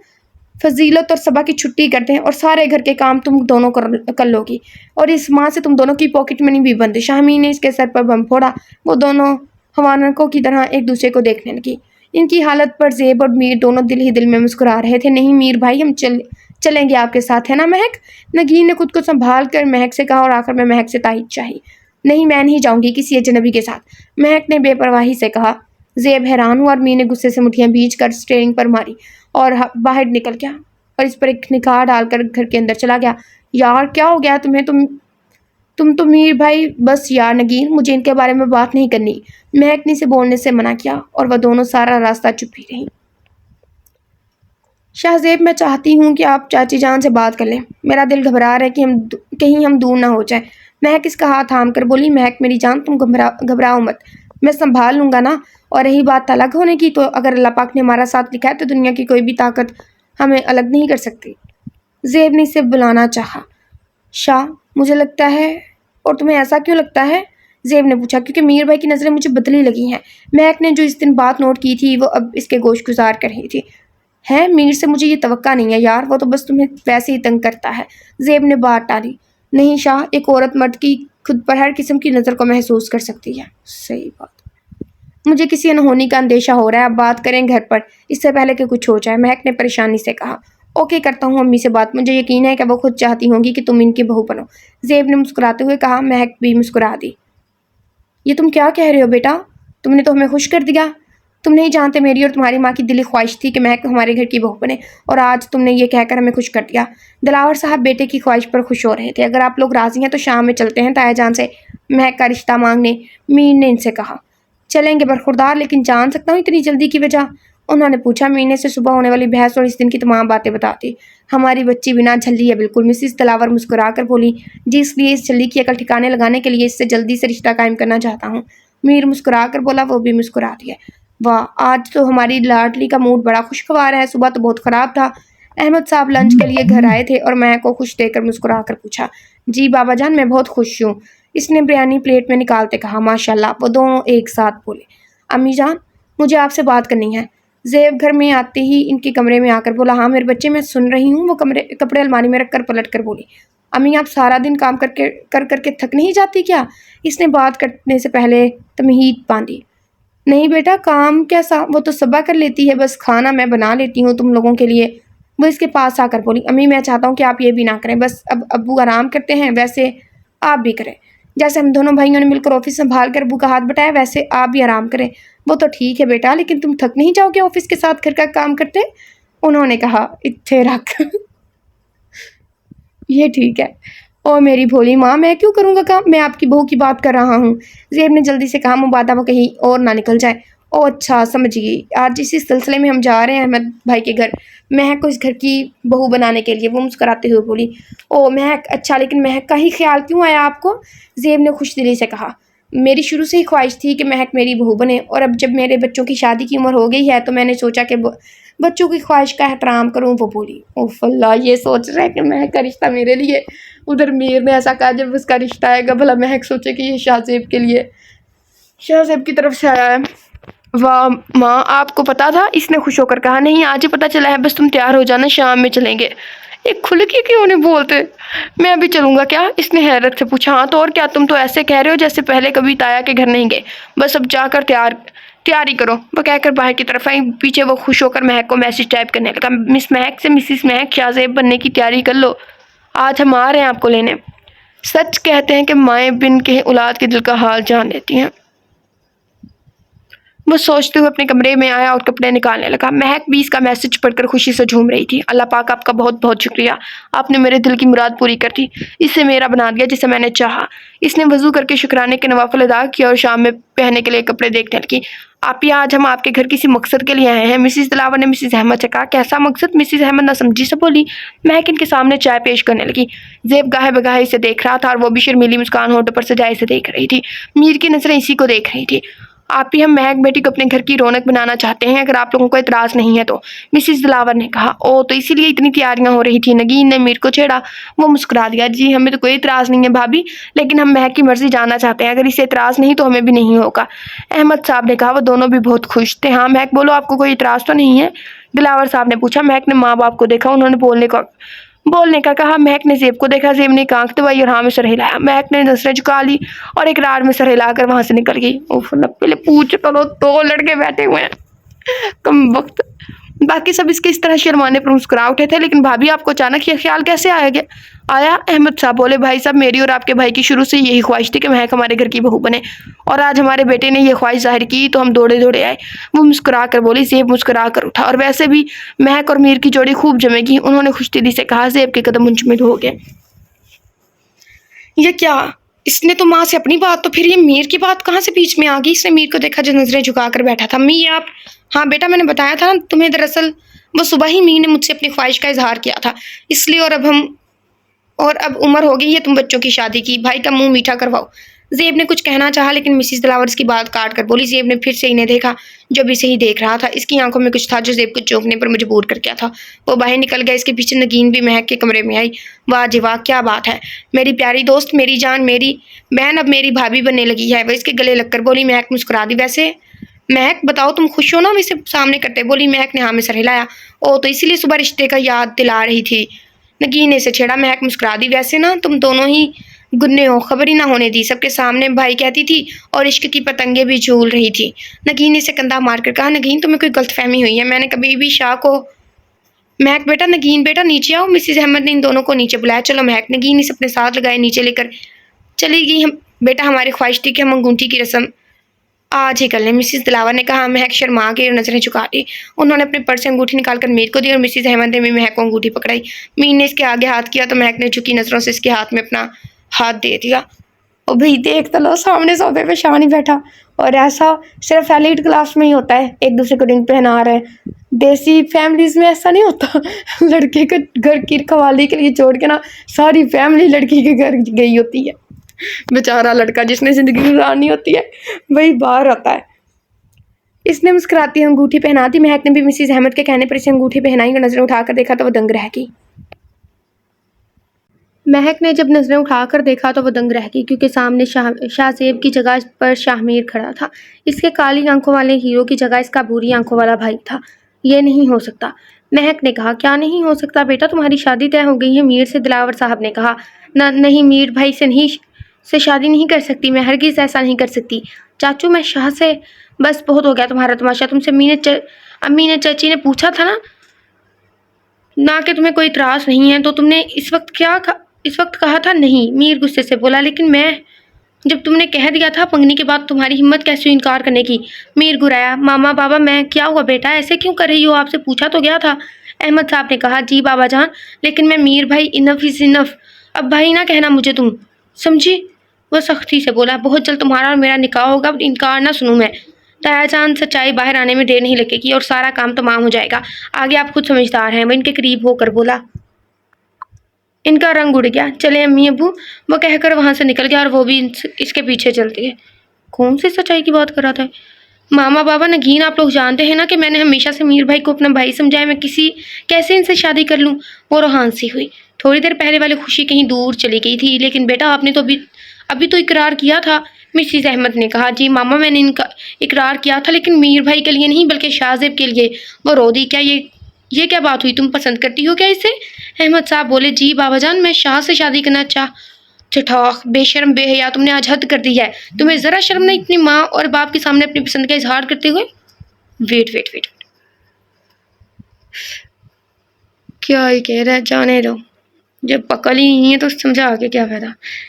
فضیلت اور صبا کی چھٹی کرتے ہیں اور سارے گھر کے کام تم دونوں کر لو گی، اور اس ماہ سے تم دونوں کی پاکٹ منی بھی بند ہے۔ شاہمین نے اس کے سر پر بم پھوڑا۔ وہ دونوں ہوانکوں کی طرح ایک دوسرے کو دیکھنے لگی۔ ان کی حالت پر زیب اور میر دونوں دل ہی دل میں مسکرا رہے تھے۔ نہیں میر بھائی، ہم چلیں گے آپ کے ساتھ، ہے نا مہک؟ نگین نے خود کو سنبھال کر مہک سے کہا، اور آخر میں مہک سے تائید چاہی۔ نہیں میں نہیں جاؤں گی کسی اجنبی کے ساتھ، مہک نے بے پرواہی سے کہا۔ زیب حیران ہوا اور میر نے غصے سے مٹھیاں بھیج کر اسٹیئرنگ پر ماری اور باہر نکل گیا اور اس پر ایک نگاہ ڈال کر گھر کے اندر چلا گیا۔ یار کیا ہو گیا تمہیں؟ تم تو میر بھائی بس یار نگین، مجھے ان کے بارے میں بات نہیں کرنی، مہک نے اسے بولنے سے منع کیا اور وہ دونوں سارا راستہ چپ ہی رہیں۔ شاہ زیب، میں چاہتی ہوں کہ آپ چاچی جان سے بات کر لیں، میرا دل گھبرا رہا ہے کہ کہیں ہم دور نہ ہو جائیں۔ مہک اس کا ہاتھ تھام کر بولی، مہک میری جان تم گھبراؤ مت، میں سنبھال لوں گا نا، اور رہی بات الگ ہونے کی تو اگر اللہ پاک نے ہمارا ساتھ لکھا ہے تو دنیا کی کوئی بھی طاقت ہمیں الگ نہیں کر سکتی۔ زیب نے اسے بلانا چاہا۔ شاہ، مجھے لگتا ہے، اور تمہیں ایسا کیوں لگتا ہے؟ زیب نے پوچھا۔ کیونکہ میر بھائی کی نظریں مجھے بدلی لگی ہیں۔ مہک نے جو اس دن بات نوٹ کی تھی وہ اب اس کے گوش گزار کر رہی تھی۔ ہے میر سے مجھے یہ توقع نہیں ہے یار، وہ تو بس تمہیں ویسے ہی تنگ کرتا ہے۔ زیب نے بات ٹالی۔ نہیں شاہ، ایک عورت مرد کی خود پر ہر قسم کی نظر کو محسوس کر سکتی ہے۔ صحیح بات، مجھے کسی انہونی کا اندیشہ ہو رہا ہے، اب بات کریں گھر پر اس سے پہلے کہ کچھ ہو جائے، مہک نے پریشانی سے کہا۔ اوکے، کرتا ہوں امی سے بات، مجھے یقین ہے کہ وہ خود چاہتی ہوں گی کہ تم ان کی بہو بنو، زیب نے مسکراتے ہوئے کہا۔ مہک بھی مسکرا دی۔ یہ تم کیا کہہ رہے ہو بیٹا؟ تم نے تو ہمیں خوش کر دیا۔ تم نہیں جانتے میری اور تمہاری ماں کی دلی خواہش تھی کہ مہک ہمارے گھر کی بہو بنے، اور آج تم نے یہ کہہ کر ہمیں خوش کر دیا۔ دلاور صاحب بیٹے کی خواہش پر خوش ہو رہے تھے۔ اگر آپ لوگ راضی ہیں تو شام میں چلتے ہیں تایا جان سے مہک کا رشتہ مانگنے، میر نے ان سے کہا۔ چلیں گے برخوردار، لیکن جان سکتا ہوں اتنی جلدی کی وجہ؟ انہوں نے پوچھا۔ میر نے سے صبح ہونے والی بحث اور اس دن کی تمام باتیں بتا دی۔ ہماری بچی بنا جھلی ہے بالکل، مسز دلاور مسکرا کر بولی۔ جی اس لیے اس جھلی کی عقل ٹھکانے لگانے کے لیے اس سے جلدی سے رشتہ قائم کرنا چاہتا ہوں، میر مسکرا کر بولا۔ وہ بھی مسکرا دیا۔ واہ، آج تو ہماری لاڈلی کا موڈ بڑا خوشگوار ہے، صبح تو بہت خراب تھا۔ احمد صاحب لنچ کے لیے گھر آئے تھے اور میں کو خوش دیکھ کر مسکرا کر پوچھا۔ جی بابا جان، میں بہت خوش ہوں، اس نے بریانی پلیٹ میں نکالتے کہا۔ ماشاءاللہ، وہ دونوں ایک ساتھ بولے۔ امی جان، مجھے آپ سے بات کرنی ہے، زیب گھر میں آتے ہی ان کے کمرے میں آ کر بولا۔ ہاں میرے بچے، میں سن رہی ہوں، وہ کپڑے الماری میں رکھ کر پلٹ کر بولی۔ امی آپ سارا دن کام کر کے تھک نہیں جاتی کیا؟ اس نے بات کرنے سے پہلے تمہید باندھی۔ نہیں بیٹا، کام کیسا، وہ تو صبا کر لیتی ہے، بس کھانا میں بنا لیتی ہوں تم لوگوں کے لیے، وہ اس کے پاس آ کر بولی۔ امی میں چاہتا ہوں کہ آپ یہ بھی نہ کریں، بس اب ابو آرام کرتے ہیں، ویسے آپ بھی کریں، جیسے ہم دونوں بھائیوں نے مل کر آفس سنبھال کر ابو کا ہاتھ بٹایا ویسے آپ بھی آرام کریں۔ وہ تو ٹھیک ہے بیٹا، لیکن تم تھک نہیں جاؤ گے آفس کے ساتھ گھر کا کام کرتے؟ انہوں نے کہا۔ اتھے رکھ یہ ٹھیک ہے۔ او میری بھولی ماں، میں کیوں کروں گا کام، میں آپ کی بہو کی بات کر رہا ہوں، زیب نے جلدی سے کہا، مبادہ وہ کہیں اور نہ نکل جائے۔ او اچھا، سمجھ گئی، آج اسی سلسلے میں ہم جا رہے ہیں احمد بھائی کے گھر، مہک کو اس گھر کی بہو بنانے کے لیے، وہ مسکراتے ہوئے بولی۔ او مہک، اچھا، لیکن مہک کا ہی خیال کیوں آیا آپ کو؟ زیب نے خوش دلی سے کہا۔ میری شروع سے ہی خواہش تھی کہ مہک میری بہو بنے، اور اب جب میرے بچوں کی شادی کی عمر ہو گئی ہے تو میں نے سوچا کہ بچوں کی خواہش کا احترام کروں، وہ بولی۔ اوف اللہ، یہ سوچ رہا ہے کہ مہک کا رشتہ میرے لیے، ادھر میر نے ایسا کہا جب اس کا رشتہ آئے گا بھلا مہک سوچے کہ یہ شاہ زیب کے لیے، شاہ زیب کی طرف سے آیا ہے۔ واہ ماں، آپ کو پتا تھا؟ اس نے خوش ہو کر کہا۔ نہیں، آج ہی پتا چلا ہے، بس تم تیار ہو جانا، شام میں چلیں گے۔ یہ کھل کے کیوں نہیں بولتے؟ میں ابھی چلوں گا کیا؟ اس نے حیرت سے پوچھا۔ ہاں تو اور کیا، تم تو ایسے کہہ رہے ہو جیسے پہلے کبھی تایا کے گھر نہیں گئے۔ بس اب جا کر تیاری کرو۔ وہ کہہ کر باہر کی طرف آئی۔ پیچھے وہ خوش ہو کر مہک کو میسج ٹائپ کرنے لگا۔ مس مہک سے مسز مہک، شاہ زیب بننے کی تیاری کر لو، آج ہم آ رہے ہیں آپ کو لینے۔ سچ کہتے ہیں کہ مائیں بن کے اولاد کے دل کا حال جان لیتی ہیں۔ وہ سوچتے ہوئے اپنے کمرے میں آیا اور کپڑے نکالنے لگا۔ مہک بھی اس کا میسج پڑھ کر خوشی سے جھوم رہی تھی۔ اللہ پاک آپ کا بہت بہت شکریہ، آپ نے میرے دل کی مراد پوری کر دی، اسے میرا بنا دیا جسے میں نے چاہا۔ اس نے وضو کر کے شکرانے کے نوافل ادا کیا اور شام میں پہننے کے لیے کپڑے دیکھنے لگی۔ آپی آج ہم آپ کے گھر کسی مقصد کے لیے آئے ہیں۔ مسز دلاور نے مسز احمد سے کہا۔ کیسا مقصد؟ مسز احمد نہ سمجھی سے بولی۔ مہک ان کے سامنے چائے پیش کرنے لگی۔ زیب گاہے بگاہے اسے دیکھ رہا تھا اور وہ بھی شرمیلی مسکان ہونٹوں پر سجائے اسے دیکھ رہی تھی۔ میر کی نظریں اسی کو دیکھ رہی تھی۔ آپی ہم مہک بیٹی کو اپنے گھر کی رونق بنانا چاہتے ہیں، اگر آپ لوگوں کو اعتراض نہیں ہے تو، مسز دلاور نے کہا۔ او تو اسی لیے اتنی تیاریاں ہو رہی تھی؟ نگین نے میر کو چھیڑا۔ وہ مسکرا دیا۔ جی ہمیں تو کوئی اعتراض نہیں ہے بھابھی، لیکن ہم مہک کی مرضی جاننا چاہتے ہیں، اگر اسے اعتراض نہیں تو ہمیں بھی نہیں ہوگا، احمد صاحب نے کہا۔ وہ دونوں بھی بہت خوش تھے۔ ہاں مہک بولو، آپ کو کوئی اعتراض تو نہیں ہے؟ دلاور صاحب نے پوچھا۔ مہک نے ماں باپ کو دیکھا، انہوں نے بولنے کا کہا۔ مہک نے زیب کو دیکھا، زیب نے ایک آنکھ دبائی اور ہاں میں سر ہلایا۔ مہک نے نظریں جھکا لی اور اقرار میں سر ہلا کر وہاں سے نکل گئی۔ اوف، پہلے پوچھ کرو، دو لڑکے بیٹھے ہوئے ہیں کم وقت۔ باقی سب اس کے اس طرح شرمانے پر مسکرا اٹھے تھے، لیکن بھابھی آپ کو اچانک یہ خیال کیسے آیا؟ احمد صاحب بولے۔ بھائی صاحب، میری اور آپ کے بھائی کی شروع سے یہی خواہش تھی کہ مہک ہمارے گھر کی بہو بنے، اور آج ہمارے بیٹے نے یہ خواہش ظاہر کی تو ہم دوڑے دوڑے آئے۔ وہ مسکرا کر بولی۔ زیب مسکرا کر اٹھا۔ اور ویسے بھی مہک اور میر کی جوڑی خوب جمے گی، انہوں نے خوش دلی سے کہا۔ زیب کے قدم منجمد ہو گئے۔ یہ کیا؟ اس نے تو ماں سے اپنی بات، تو پھر یہ میر کی بات کہاں سے بیچ میں آ گئی؟ اس نے میر کو دیکھا جو نظریں جھکا کر بیٹھا تھا۔ امی یہ آپ؟ ہاں بیٹا، میں نے بتایا تھا نا تمہیں، دراصل وہ صبح ہی میر نے مجھ سے اپنی خواہش کا اظہار کیا تھا، اس لیے اور اب عمر ہو گئی ہے تم بچوں کی شادی کی، بھائی کا منہ میٹھا کرواؤ۔ زیب نے کچھ کہنا چاہا، لیکن مسز دلاور اس کی بات کاٹ کر بولی۔ زیب نے پھر سے انہیں دیکھا جو بھی اسے ہی دیکھ رہا تھا۔ اس کی آنکھوں میں کچھ تھا جو زیب کو چونکنے پر مجبور کر گیا تھا۔ وہ باہر نکل گیا۔ اس کے پیچھے نگین بھی مہک کے کمرے میں آئی۔ واہ جی واہ، کیا بات ہے میری پیاری دوست، میری جان، میری بہن اب میری بھابھی بننے لگی ہے، وہ اس کے گلے لگ کر بولی۔ مہک مسکرا دی۔ ویسے مہک بتاؤ تم خوش ہو نا؟ اسے سامنے کرتے بولی۔ مہک نے ہاں میں سر ہلایا۔ او تو اسی لیے صبح رشتے کا یاد دلا رہی تھی؟ نگین نے اسے چھیڑا۔ مہک مسکرا دی۔ ویسے نا تم دونوں ہی گنے ہو، خبر ہی نہ ہونے دی، سب کے سامنے بھائی کہتی تھی اور عشق کی پتنگیں بھی جھول رہی تھی۔ نگین نے اسے کندھا مار کر کہا۔ نگین تمہیں کوئی غلط فہمی ہوئی ہے، میں نے کبھی بھی شاہ کو۔ مہک بیٹا، نگین بیٹا نیچے آؤ۔ مسز احمد نے ان دونوں کو نیچے بلایا۔ چلو مہک، نگین اسے اپنے ساتھ لگائے نیچے لے کر چلی گئی۔ بیٹا ہماری خواہش تھی کہ ہم انگوٹھی کی رسم آج ہی کر لیں، مسز دلاور نے کہا۔ مہک شرما گئی اور نظریں جھکا لی۔ انہوں نے اپنے پرس سے انگوٹھی نکال کر میر کو دی اور مسز احمد نے بھی مہک کو انگوٹھی پکڑائی۔ میر نے اس کے آگے ہاتھ کیا تو مہک نے جھکی نظروں سے اس کے ہاتھ میں اپنا ہاتھ دے دیا۔ اور بھئی دیکھ تو لو، سامنے صوفے پہ شاہ نہیں بیٹھا، اور ایسا صرف ایلیٹ کلاس میں ہی ہوتا ہے، ایک دوسرے کو رنگ پہنا رہے ہیں۔ دیسی فیملیز میں ایسا نہیں ہوتا، لڑکے کو گھر کی رکھوالی کے لیے چھوڑ کے نا ساری فیملی لڑکی کے گھر گئی ہوتی ہے۔ بیچارہ لڑکا جس نے زندگی گزارنی ہوتی ہے وہی باہر ہوتا ہے۔ اس نے مسکراتی انگوٹھی پہنا دی۔ مہک نے بھی مسز احمد کے کہنے پر اسے انگوٹھی پہنائی اور نظریں اٹھا کر دیکھا تو وہ دنگ رہ گئی۔ مہک نے جب نظریں اٹھا کر دیکھا تو وہ دنگ رہ گئی، کیونکہ سامنے شاہ زیب کی جگہ پر شاہ میر کھڑا تھا۔ اس کے کالی آنکھوں والے ہیرو کی جگہ اس کا بھوری آنکھوں والا بھائی تھا۔ یہ نہیں ہو سکتا، مہک نے کہا۔ کیا نہیں ہو سکتا بیٹا؟ تمہاری شادی طے ہو گئی ہے، میر سے، دلاور صاحب نے کہا۔ نہیں، میر بھائی سے شادی نہیں کر سکتی میں، ہرگز ایسا نہیں کر سکتی چاچو، میں شاہ سے۔ بس بہت ہو گیا تمہارا تماشا، تم سے امی نے چچی نے پوچھا تھا نا کہ تمہیں کوئی اعتراض نہیں ہے، تو تم نے اس وقت کہا تھا نہیں، میر غصے سے بولا۔ لیکن میں جب تم نے کہہ دیا تھا منگنی کے بعد تمہاری ہمت کیسے ہوئی انکار کرنے کی؟ میر گرایا۔ ماما بابا میں کیا ہوا بیٹا، ایسے کیوں کر رہی ہو؟ آپ سے پوچھا تو گیا تھا، احمد صاحب نے کہا۔ جی بابا جان، لیکن میں میر بھائی، انف از انف، اب بھائی نہ کہنا مجھے تم، سمجھی؟ وہ سختی سے بولا۔ بہت جلد تمہارا اور میرا نکاح ہوگا، اب انکار نہ سنوں میں۔ تایا جان، سچائی باہر آنے میں دیر نہیں لگے گی اور سارا کام تمام ہو جائے گا، آگے آپ خود سمجھدار ہیں۔ وہ ان کے قریب ہو کر بولا۔ ان کا رنگ اڑ گیا۔ چلے امی ابو، وہ کہہ کر وہاں سے نکل گیا اور وہ بھی اس کے پیچھے چلتی ہے۔ کون سی سچائی کی بات کر رہا تھا؟ ماما بابا، نگین آپ لوگ جانتے ہیں نا کہ میں نے ہمیشہ سے میر بھائی کو اپنا بھائی سمجھا ہے، میں کیسے ان سے شادی کر لوں؟ وہ روحان سی ہوئی۔ تھوڑی دیر پہلے والی خوشی کہیں دور چلی گئی تھی۔ لیکن بیٹا آپ نے تو ابھی تو اقرار کیا تھا، مسز احمد نے کہا۔ جی ماما، میں نے اقرار کیا تھا، لیکن میر بھائی کے لیے نہیں بلکہ شاہ زیب کے لیے۔ وہ رو دی۔ کیا یہ یہ کیا بات ہوئی؟ تم پسند کرتی ہو کیا اسے؟ احمد صاحب بولے جی بابا جان، میں شاہ سے شادی کرنا چٹاخ بے شرم بے حیا، تم نے آج حد کر دی ہے۔ تمہیں ذرا شرم نہیں اپنی ماں اور باپ کے سامنے اپنی پسند کا اظہار کرتے ہوئے؟ ویٹ کیا ہی کہہ رہا ہے، جانے دو، جب پکڑ ہی نہیں ہے تو سمجھا کے کیا فائدہ۔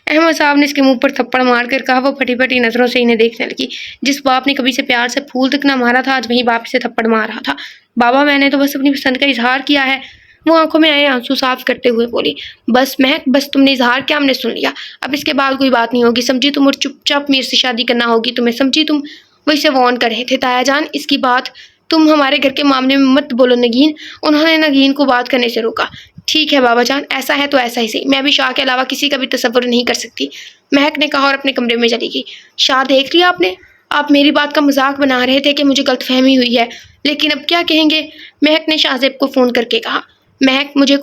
احمد صاحب نے اس کے منہ پر تھپڑ مار کر کہا۔ وہ پھٹی پھٹی نظروں سے انہیں دیکھنے لگی۔ جس باپ نے کبھی سے پیار سے پھول تک نہ مارا تھا، آج وہی باپ سے تھپڑ مار رہا تھا۔ بابا میں نے تو بس اپنی پسند کا اظہار کیا ہے، وہ آنکھوں میں آئے آنسو صاف کرتے ہوئے بولی۔ بس مہک، بس تم نے اظہار کیا، ہم نے سن لیا، اب اس کے بعد کوئی بات نہیں ہوگی، سمجھی تم، اور چپ چاپ میر سے شادی کرنا ہوگی تمہیں، سمجھی تم؟ وہ اسے وارن کر رہے تھے۔ تایا جان اس کی بات تم ہمارے گھر کے معاملے میں مت بولو نگین۔ انہوں نے نگین کو بات کرنے سے روکا۔ ٹھیک ہے بابا جان، ایسا ہے تو ایسا ہی صحیح، میں بھی شاہ کے علاوہ کسی کا بھی تصور نہیں کر سکتی، مہک نے کہا اور اپنے کمرے میں چلی گئی۔ شاہ دیکھ لیا آپ نے، آپ میری بات کا مذاق بنا رہے تھے کہ مجھے غلط فہمی ہوئی ہے، لیکن اب کیا کہیں گے؟ مہک نے شاہ زیب کو فون کر کے کہا۔ مہک، مجھے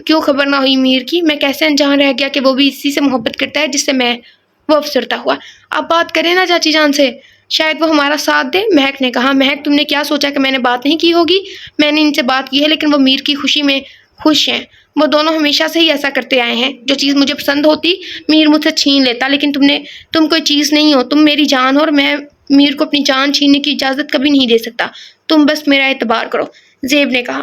کیوں خبر نہ ہوئی میر کی؟ میں کیسے انجان رہ گیا کہ وہ بھی اسی سے محبت کرتا ہے جس سے میں؟ وہ افسردہ ہوا۔ آپ بات کریں نا چاچی جان سے، شاید وہ ہمارا ساتھ دے، مہک نے کہا۔ مہک، تم نے کیا سوچا کہ میں نے بات نہیں کی ہوگی؟ میں نے ان سے بات کی ہے، لیکن وہ میر کی خوشی میں خوش ہیں، وہ دونوں ہمیشہ سے ہی ایسا کرتے آئے ہیں، جو چیز مجھے پسند ہوتی میر مجھ سے چھین لیتا، لیکن تم کوئی چیز نہیں ہو، تم میری جان ہو، اور میں میر کو اپنی جان چھیننے کی اجازت کبھی نہیں دے سکتا، تم بس میرا اعتبار کرو، زیب نے کہا۔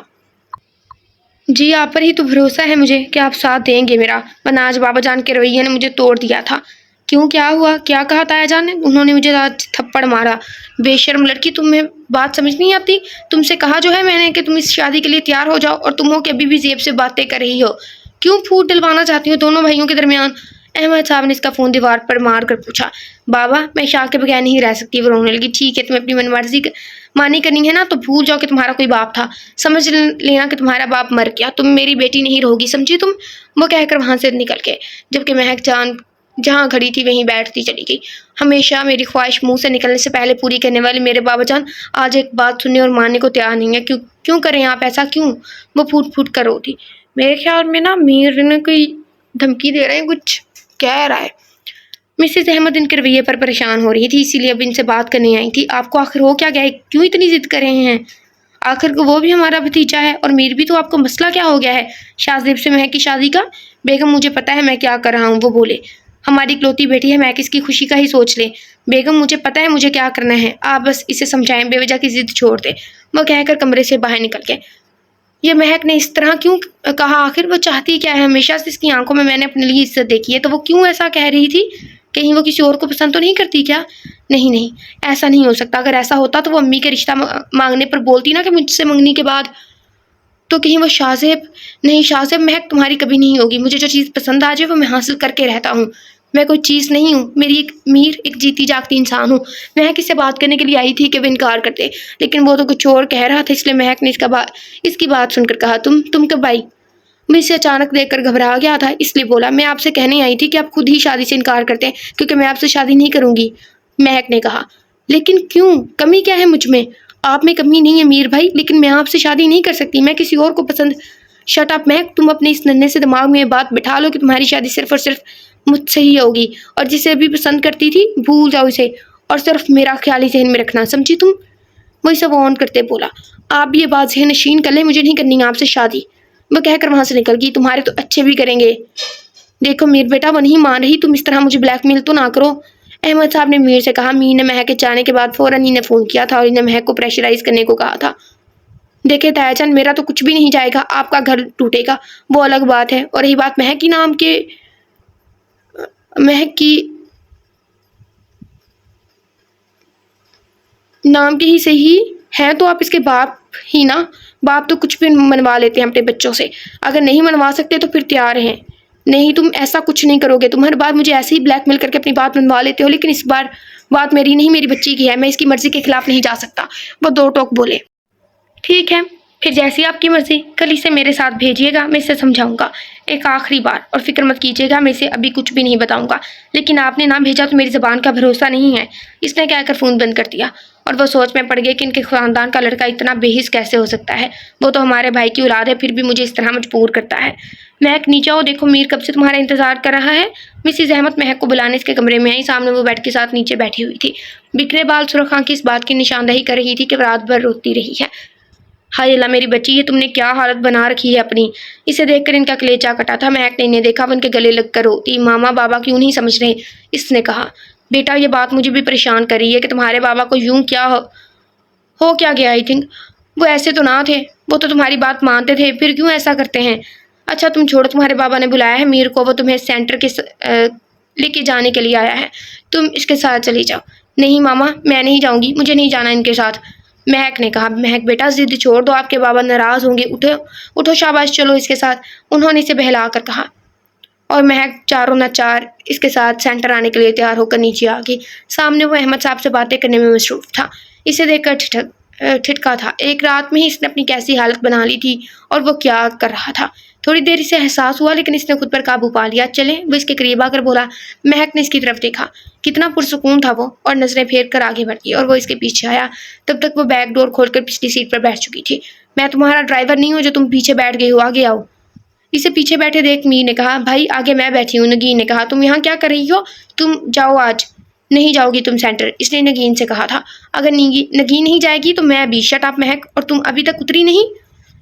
جی آپ پر ہی تو بھروسہ ہے مجھے کہ آپ ساتھ دیں گے میرا، ورنہ آج بابا جان کے رویے نے مجھے توڑ دیا تھا۔ کیوں، کیا ہوا؟ کیا کہا تایا جان نے؟ انہوں نے مجھے آج تھپڑ مارا۔ بے شرم لڑکی، تمہیں بات سمجھ نہیں آتی؟ تم سے کہا جو ہے میں نے کہ تم اس شادی کے لیے تیار ہو جاؤ، اور تم ہو کہ ابھی بھی زیب سے باتیں کر رہی ہو، کیوں پھوٹ ڈلوانا چاہتی ہو دونوں بھائیوں کے درمیان؟ احمد صاحب نے اس کا فون دیوار پر مار کر پوچھا۔ بابا میں شاہ کے بغیر نہیں رہ سکتی، وہ رونے لگی۔ ٹھیک ہے، تمہیں اپنی من مرضی مانی کرنی ہے نا، تو بھول جاؤ کہ تمہارا کوئی باپ تھا، سمجھ لینا کہ تمہارا باپ مر گیا، تم میری بیٹی نہیں رہوگی، سمجھی تم؟ وہ کہہ کر وہاں سے نکل گئے، جبکہ مہک جان جہاں کھڑی تھی وہیں بیٹھتی چلی گئی۔ ہمیشہ میری خواہش منہ سے نکلنے سے پہلے پوری کرنے والے میرے بابا جان آج ایک بات سننے اور ماننے کو تیار نہیں ہے۔ کیوں کریں آپ ایسا، کیوں؟ وہ پھوٹ پھوٹ کر روتی۔ میرے خیال میں نا میر نے کوئی دھمکی دے رہے ہیں، کچھ کہہ رہا ہے۔ مسز احمد ان کے رویے پر پریشان ہو رہی تھی، اسی لیے اب ان سے بات کرنے آئی تھی۔ آپ کو آخر ہو کیا گیا ہے، کیوں اتنی ضد کر رہے ہیں؟ آخر کو وہ بھی ہمارا بھتیجا ہے، اور میر بھی، تو آپ کو مسئلہ کیا ہو گیا ہے شاہ زیب سے مہک کی شادی کا؟ بیگم مجھے پتا ہے میں کیا کر رہا ہوں، وہ بولے۔ ہماری اکلوتی بیٹی ہے، مہک اس کی خوشی کا ہی سوچ لے۔ بیگم مجھے پتا ہے مجھے کیا کرنا ہے، آپ بس اسے سمجھائیں، بے وجہ کی ضد چھوڑ دے، وہ کہہ کر کمرے سے باہر نکل گئے۔ یہ مہک نے اس طرح کیوں کہا؟ آخر وہ چاہتی کیا ہے؟ ہمیشہ سے اس کی آنکھوں میں نے اپنے لیے عزت دیکھی ہے، تو وہ کیوں ایسا کہہ رہی تھی؟ کہیں وہ کسی اور کو پسند تو نہیں کرتی کیا؟ نہیں، ایسا نہیں ہو سکتا، اگر ایسا ہوتا تو وہ امی کے رشتہ مانگنے پر بولتی نا کہ مجھ سے منگنی کے بعد، تو کہیں وہ شاہ زیب؟ نہیں شاہ زیب، مہک تمہاری کبھی نہیں ہوگی، مجھے جو چیز پسند آ جائے وہ میں حاصل کر کے رہتا ہوں، میں کوئی چیز نہیں ہوں، میر ایک جیتی جاگتی انسان ہوں۔ مہک اس سے بات کرنے کے لیے آئی تھی کہ وہ انکار کرتے، لیکن وہ تو کچھ اور کہہ رہا تھا، اس لیے مہک نے اس کی بات سن کر کہا، تم کب آئی؟ میں اسے اچانک دیکھ کر گھبرا گیا تھا، اس لیے بولا، میں آپ سے کہنے آئی تھی کہ آپ خود ہی شادی سے انکار کرتے ہیں، کیونکہ میں آپ سے شادی نہیں کروں گی، مہک نے کہا۔ لیکن کیوں؟ کمی کیا ہے مجھ میں؟ آپ میں کمی نہیں ہے میر بھائی، لیکن میں آپ سے شادی نہیں کر سکتی، میں کسی اور کو پسند۔ شٹ اپ مہک، تم اپنے اس ننھے سے دماغ میں یہ بات بٹھا لو کہ تمہاری شادی صرف اور صرف مجھ سے ہی ہوگی، اور جسے ابھی پسند کرتی تھی بھول جاؤ اسے، اور صرف میرا خیال ہی ذہن میں رکھنا، سمجھی تم؟ وہ اسے وارن کرتے بولا۔ آپ بھی یہ بات ذہن نشین کر لیں، مجھے نہیں کرنی آپ سے شادی، وہ کہہ کر وہاں سے نکل گئی۔ تمہارے تو اچھے بھی کریں گے۔ دیکھو میر بیٹا، وہ نہیں مان رہی، تم اس طرح مجھے بلیک میل تو نہ کرو، احمد صاحب نے میر سے کہا۔ میر نے مہک کے جانے کے بعد فوراً ہی نے فون کیا تھا اور انہیں مہک کو پریشرائز کرنے کو کہا تھا۔ دیکھیں تایا جان، میرا تو کچھ بھی نہیں جائے گا، آپ کا گھر ٹوٹے گا وہ الگ بات ہے، اور رہی بات مہک نام کے ہی صحیح ہے، تو آپ اس کے باپ ہی نا، باپ تو کچھ بھی منوا لیتے ہیں اپنے بچوں سے، اگر نہیں منوا سکتے تو پھر تیار ہیں۔ نہیں، تم ایسا کچھ نہیں کرو گے، تم ہر بار مجھے ایسے ہی بلیک میل کر کے اپنی بات منوا لیتے ہو، لیکن اس بار بات میری نہیں، میری بچی کی ہے، میں اس کی مرضی کے خلاف نہیں جا سکتا، وہ دو ٹوک بولے۔ ٹھیک ہے، پھر جیسی آپ کی مرضی، کل اسے میرے ساتھ بھیجیے گا، میں اسے سمجھاؤں گا ایک آخری بار، اور فکر مت کیجیے گا، میں اسے ابھی کچھ بھی نہیں بتاؤں گا، لیکن آپ نے نہ بھیجا تو میری زبان کا بھروسہ نہیں ہے، اس نے کہہ کر فون بند کر دیا، اور وہ سوچ میں پڑ گئے کہ ان کے خاندان کا لڑکا اتنا بے حس کیسے ہو سکتا ہے، وہ تو ہمارے بھائی کی اولاد ہے، پھر بھی مجھے اس طرح مجبور کرتا ہے۔ مہک نیچے آؤ، دیکھو میر کب سے تمہارا انتظار کر رہا ہے۔ مسز احمد مہک کو بلانے اس کے کمرے میں آئی، سامنے وہ بیڈ کے ساتھ نیچے بیٹھی ہوئی تھی، بکھرے بال سرخ آنکھیں اس بات کی نشاندہی کر رہی تھی کہ وہ رات بھر روتی رہی ہے۔ ہائے اللہ میری بچی، یہ تم نے کیا حالت بنا رکھی ہے اپنی۔ اسے دیکھ کر ان کا کلیجہ کٹا تھا۔ مہک نے انہیں دیکھا، وہ ان کے گلے لگ کر روتی، ماما بابا کیوں نہیں سمجھ رہے؟ اس نے کہا، بیٹا یہ بات مجھے بھی پریشان کر رہی ہے کہ تمہارے بابا کو یوں کیا ہو کیا گیا۔ آئی تھنک وہ ایسے تو نہ تھے، وہ تو تمہاری بات مانتے تھے، پھر کیوں ایسا کرتے ہیں؟ اچھا تم چھوڑو، تمہارے بابا نے بلایا ہے میر کو، وہ تمہیں سینٹر کے لے کے جانے کے لیے آیا ہے، تم اس کے ساتھ چلی جاؤ۔ نہیں ماما میں نہیں جاؤں گی، مجھے نہیں جانا ان کے ساتھ۔ مہک نے کہا، مہک بیٹا ضد چھوڑ دو، آپ کے بابا ناراض ہوں گے، اٹھو اٹھو شاباش چلو اس کے ساتھ، انہوں نے اسے بہلا کر کہا۔ اور مہک چاروں ناچار اس کے ساتھ سینٹر آنے کے لیے تیار ہو کر نیچے آ گئی۔ سامنے وہ احمد صاحب سے باتیں کرنے میں مصروف تھا، اسے دیکھ کر ٹھٹکا تھا۔ ایک رات میں ہی اس نے اپنی کیسی حالت بنا لی تھی اور وہ کیا کر رہا تھا۔ تھوڑی دیر اسے احساس ہوا لیکن اس نے خود پر قابو پا لیا۔ چلیں، وہ اس کے قریب آ کر بولا۔ مہک نے اس کی طرف دیکھا، کتنا پرسکون تھا وہ، اور نظریں پھیر کر آگے بڑھ گئی اور وہ اس کے پیچھے آیا۔ تب تک وہ بیک ڈور کھول کر پچھلی سیٹ پر بیٹھ چکی تھی۔ میں تمہارا ڈرائیور نہیں ہوں جو تم پیچھے بیٹھ گئی ہو، آگے آؤ۔ اسے پیچھے بیٹھے دیکھ میر نے کہا، بھائی آگے میں بیٹھی ہوں۔ نگین نے کہا، تم یہاں کیا کر رہی ہو؟ تم جاؤ، آج نہیں جاؤ گی تم سینٹر، اس نے نگین سے کہا تھا۔ اگر نگین نہیں جائے گی تو میں بھی۔ شٹ اپ مہک، اور تم ابھی تک اتری نہیں؟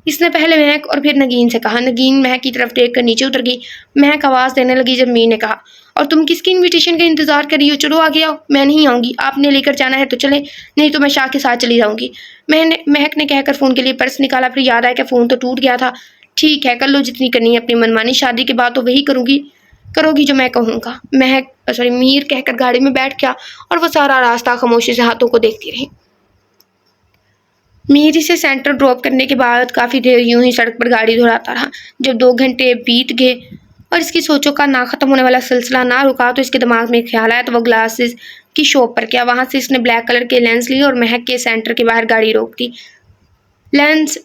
اس نے پہلے مہک اور پھر نگین سے کہا۔ نگین مہک کی طرف دیکھ کر نیچے اتر گئی۔ مہک آواز دینے لگی جب میر نے کہا، اور تم کس کی انویٹیشن کا انتظار کر رہی ہو؟ چلو آگے آؤ۔ میں نہیں آؤں گی، آپ نے لے کر جانا ہے تو چلے، نہیں تو میں شاہ کے ساتھ چلی جاؤں گی۔ مہک نے کہہ کر فون کے لیے پرس نکالا، پھر یاد آیا کہ فون تو ٹوٹ گیا تھا۔ ٹھیک ہے، کر لو جتنی کرنی ہے اپنی منمانی، شادی کے بعد تو وہی کرو گی جو میں کہوں گا۔ میر کہہ کر گاڑی میں بیٹھ گیا اور وہ سارا راستہ خاموشی سے ہاتھوں کو دیکھتی رہی۔ میر اسے سینٹر ڈراپ کرنے کے بعد کافی دیر یوں ہی سڑک پر گاڑی دہراتا رہا۔ جب 2 گھنٹے بیت گئے اور اس کی سوچوں کا نہ ختم ہونے والا سلسلہ نہ رکا تو اس کے دماغ میں خیال آیا تو وہ گلاسز کی شاپ پر گیا۔ وہاں سے اس نے بلیک کلر کے لینس لی اور مہک کے سینٹر کے باہر گاڑی روک دی۔ لینس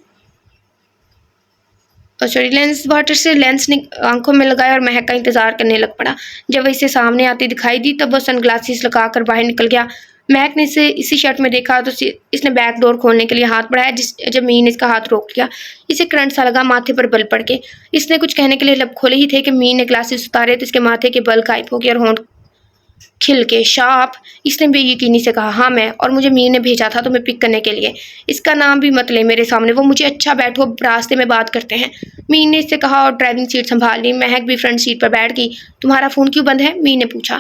واٹر سے لینس آنکھوں میں لگایا اور مہک کا انتظار کرنے لگ پڑا۔ جب وہ اسے سامنے آتی دکھائی دی تب وہ سن گلاسز لگا کر باہر نکل گیا۔ مہک نے اسے اسی شرٹ میں دیکھا تو اس نے بیک ڈور کھولنے کے لیے ہاتھ بڑھایا، جب میر نے اس کا ہاتھ روک لیا۔ اسے کرنٹ سا لگا، ماتھے پر بل پڑ گئے۔ اس نے کچھ کہنے کے لیے لب کھولے ہی تھے کہ میر نے گلاسز اتارے تو اس کے ماتھے کے بل غائب ہو گئے اور ہونٹ کھل کے۔ شاہ آپ؟ اس نے بے یقینی سے کہا۔ ہاں میں، اور مجھے میر نے بھیجا تھا تمہیں پک کرنے کے لیے۔ اس کا نام بھی مت لے میرے سامنے، وہ مجھے اچھا بیٹھو، راستے میں بات کرتے ہیں، میر نے اس سے کہا اور ڈرائیونگ سیٹ سنبھال لی۔ مہک بھی فرنٹ سیٹ پر بیٹھ گئی۔ تمہارا فون کیوں بند ہے؟ میر نے پوچھا۔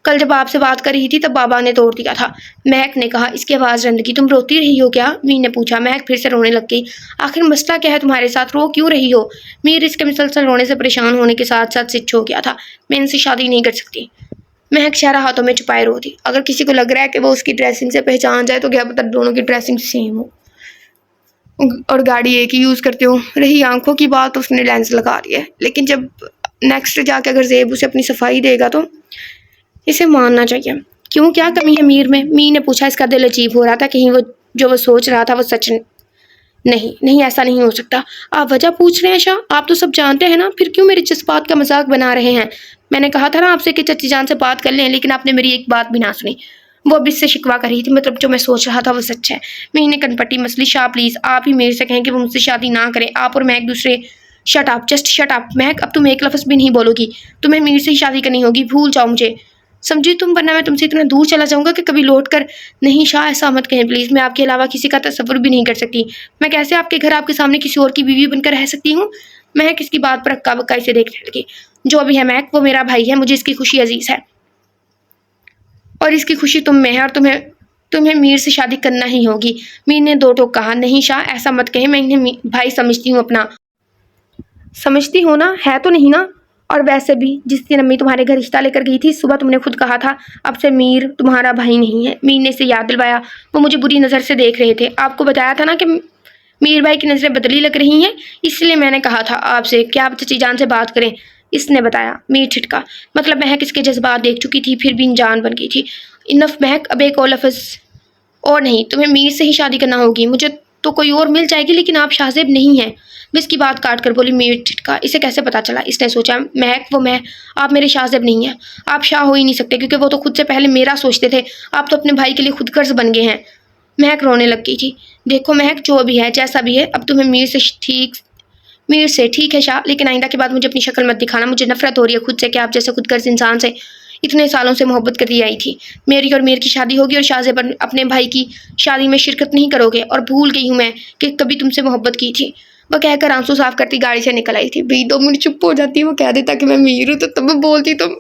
کل جب آپ سے بات کر رہی تھی تب بابا نے توڑ دیا تھا، مہک نے کہا۔ اس کی آواز رندگی۔ تم روتی رہی ہو کیا؟ میر نے پوچھا۔ مہک پھر سے رونے لگ گئی۔ آخر مسئلہ کیا ہے تمہارے ساتھ؟ رو کیوں رہی ہو؟ میر اس کے مسلسل رونے سے پریشان ہونے کے ساتھ ساتھ سچ ہو گیا تھا۔ میں ان سے شادی نہیں کر سکتی۔ مہک چہرہ ہاتھوں میں چھپائے رو دی۔ اگر کسی کو لگ رہا ہے کہ وہ اس کی ڈریسنگ سے پہچان جائے تو کیا پتہ دونوں کی ڈریسنگ سیم ہو اور گاڑی ایک ہی یوز کرتے ہو۔ رہی آنکھوں کی بات، اس نے لینس لگا دیا ہے، لیکن جب نیکسٹ جا کے اگر زیب اسے اپنی صفائی دے گا تو اسے ماننا چاہیے۔ کیوں، کیا کمی ہے میر میں؟ میر نے پوچھا۔ اس کا دل عجیب ہو رہا تھا، کہیں وہ جو وہ سوچ رہا تھا وہ سچ نہیں، ایسا نہیں ہو سکتا۔ آپ وجہ پوچھ رہے ہیں شاہ؟ آپ تو سب جانتے ہیں نا، پھر کیوں میرے جذبات کا مذاق بنا رہے ہیں؟ میں نے کہا تھا نا آپ سے کہ چچی جان سے بات کر لیں، لیکن آپ نے میری ایک بات بھی نہ سنی۔ وہ اب اس سے شکوا کر رہی تھی، مطلب جو میں سوچ رہا تھا وہ سچ ہے۔ میر نے کنپٹی مسلی۔ شاہ پلیز آپ ہی میر سے کہیں کہ وہ مجھ سے شادی نہ کریں، آپ اور میں ایک دوسرے۔ Shut up, just shut up مہک، اب تم ایک لفظ بھی نہیں بولو گی۔ تمہیں میر سے ہی شادی کرنی ہوگی، بھول جاؤ مجھے، سمجھی تم، ورنہ میں تم سے اتنا دور چلا جاؤں گا کہ کبھی لوٹ کر نہیں۔ شاہ ایسا مت کہیں پلیز، میں آپ کے علاوہ کسی کا تصور بھی نہیں کر سکتی۔ میں کیسے آپ کے گھر آپ کے سامنے کسی اور کی بیوی بن کر رہ سکتی ہوں؟ مہک اس کی بات پر ہکا بکا اسے دیکھنے لگی۔ جو بھی ہے مہک، وہ میرا بھائی ہے، مجھے اس کی خوشی عزیز ہے اور اس کی خوشی تم میں ہے، اور تمہیں میر سے شادی کرنا ہی ہوگی۔ میر نے دو ٹوک کہا۔ نہیں شاہ ایسا مت کہیں، میں انہیں بھائی سمجھتی ہوں اپنا۔ سمجھتی ہو نا، ہے تو نہیں نا؟ اور ویسے بھی جس دن امی تمہارے گھر رشتہ لے کر گئی تھی صبح تم نے خود کہا تھا اب سے میر تمہارا بھائی نہیں ہے۔ میر نے اسے یاد دلوایا۔ وہ مجھے بری نظر سے دیکھ رہے تھے، آپ کو بتایا تھا نا کہ میر بھائی کی نظریں بدلی لگ رہی ہیں، اس لیے میں نے کہا تھا آپ سے کہ آپ چچی جان سے بات کریں، اس نے بتایا۔ میر ٹھٹکا، مطلب مہک اس کے جذبات دیکھ چکی تھی پھر بھی انجان بن گئی تھی۔ انف مہک، اب ایک اور لفظ اور نہیں، تمہیں میر سے ہی شادی کرنا ہوگی۔ مجھے تو کوئی اور مل جائے گی لیکن آپ شاہزیب نہیں ہیں۔ وہ اس کی بات کاٹ کر بولی۔ میر ٹھٹکا، اسے کیسے پتا چلا؟ اس نے سوچا۔ مہک، وہ میں، آپ میرے شاہزیب نہیں ہیں، آپ شاہ ہو ہی نہیں سکتے کیونکہ وہ تو خود سے پہلے میرا سوچتے تھے، آپ تو اپنے بھائی کے لیے خود غرض بن گئے ہیں۔ مہک رونے لگ گئی تھی۔ دیکھو مہک، جو بھی ہے جیسا بھی ہے، اب تمہیں میر سے ٹھیک ہے شاہ، لیکن آئندہ کے بعد مجھے اپنی شکل مت دکھانا، مجھے نفرت ہو رہی ہے خود سے کہ آپ جیسے خود غرض انسان سے اتنے سالوں سے محبت کرتی آئی تھی. میری اور میر کی شادی ہوگی اور شاہ زیب اپنے بھائی کی شادی میں شرکت نہیں کرو گے, اور بھول گئی ہوں میں کہ کبھی تم سے محبت کی تھی. وہ کہہ کر آنسو صاف کرتی گاڑی سے نکل آئی تھی. بھی 2 منٹ چپ ہو جاتی, وہ کہہ دیتا کہ میں میر ہوں, تو تب میں بولتی تم.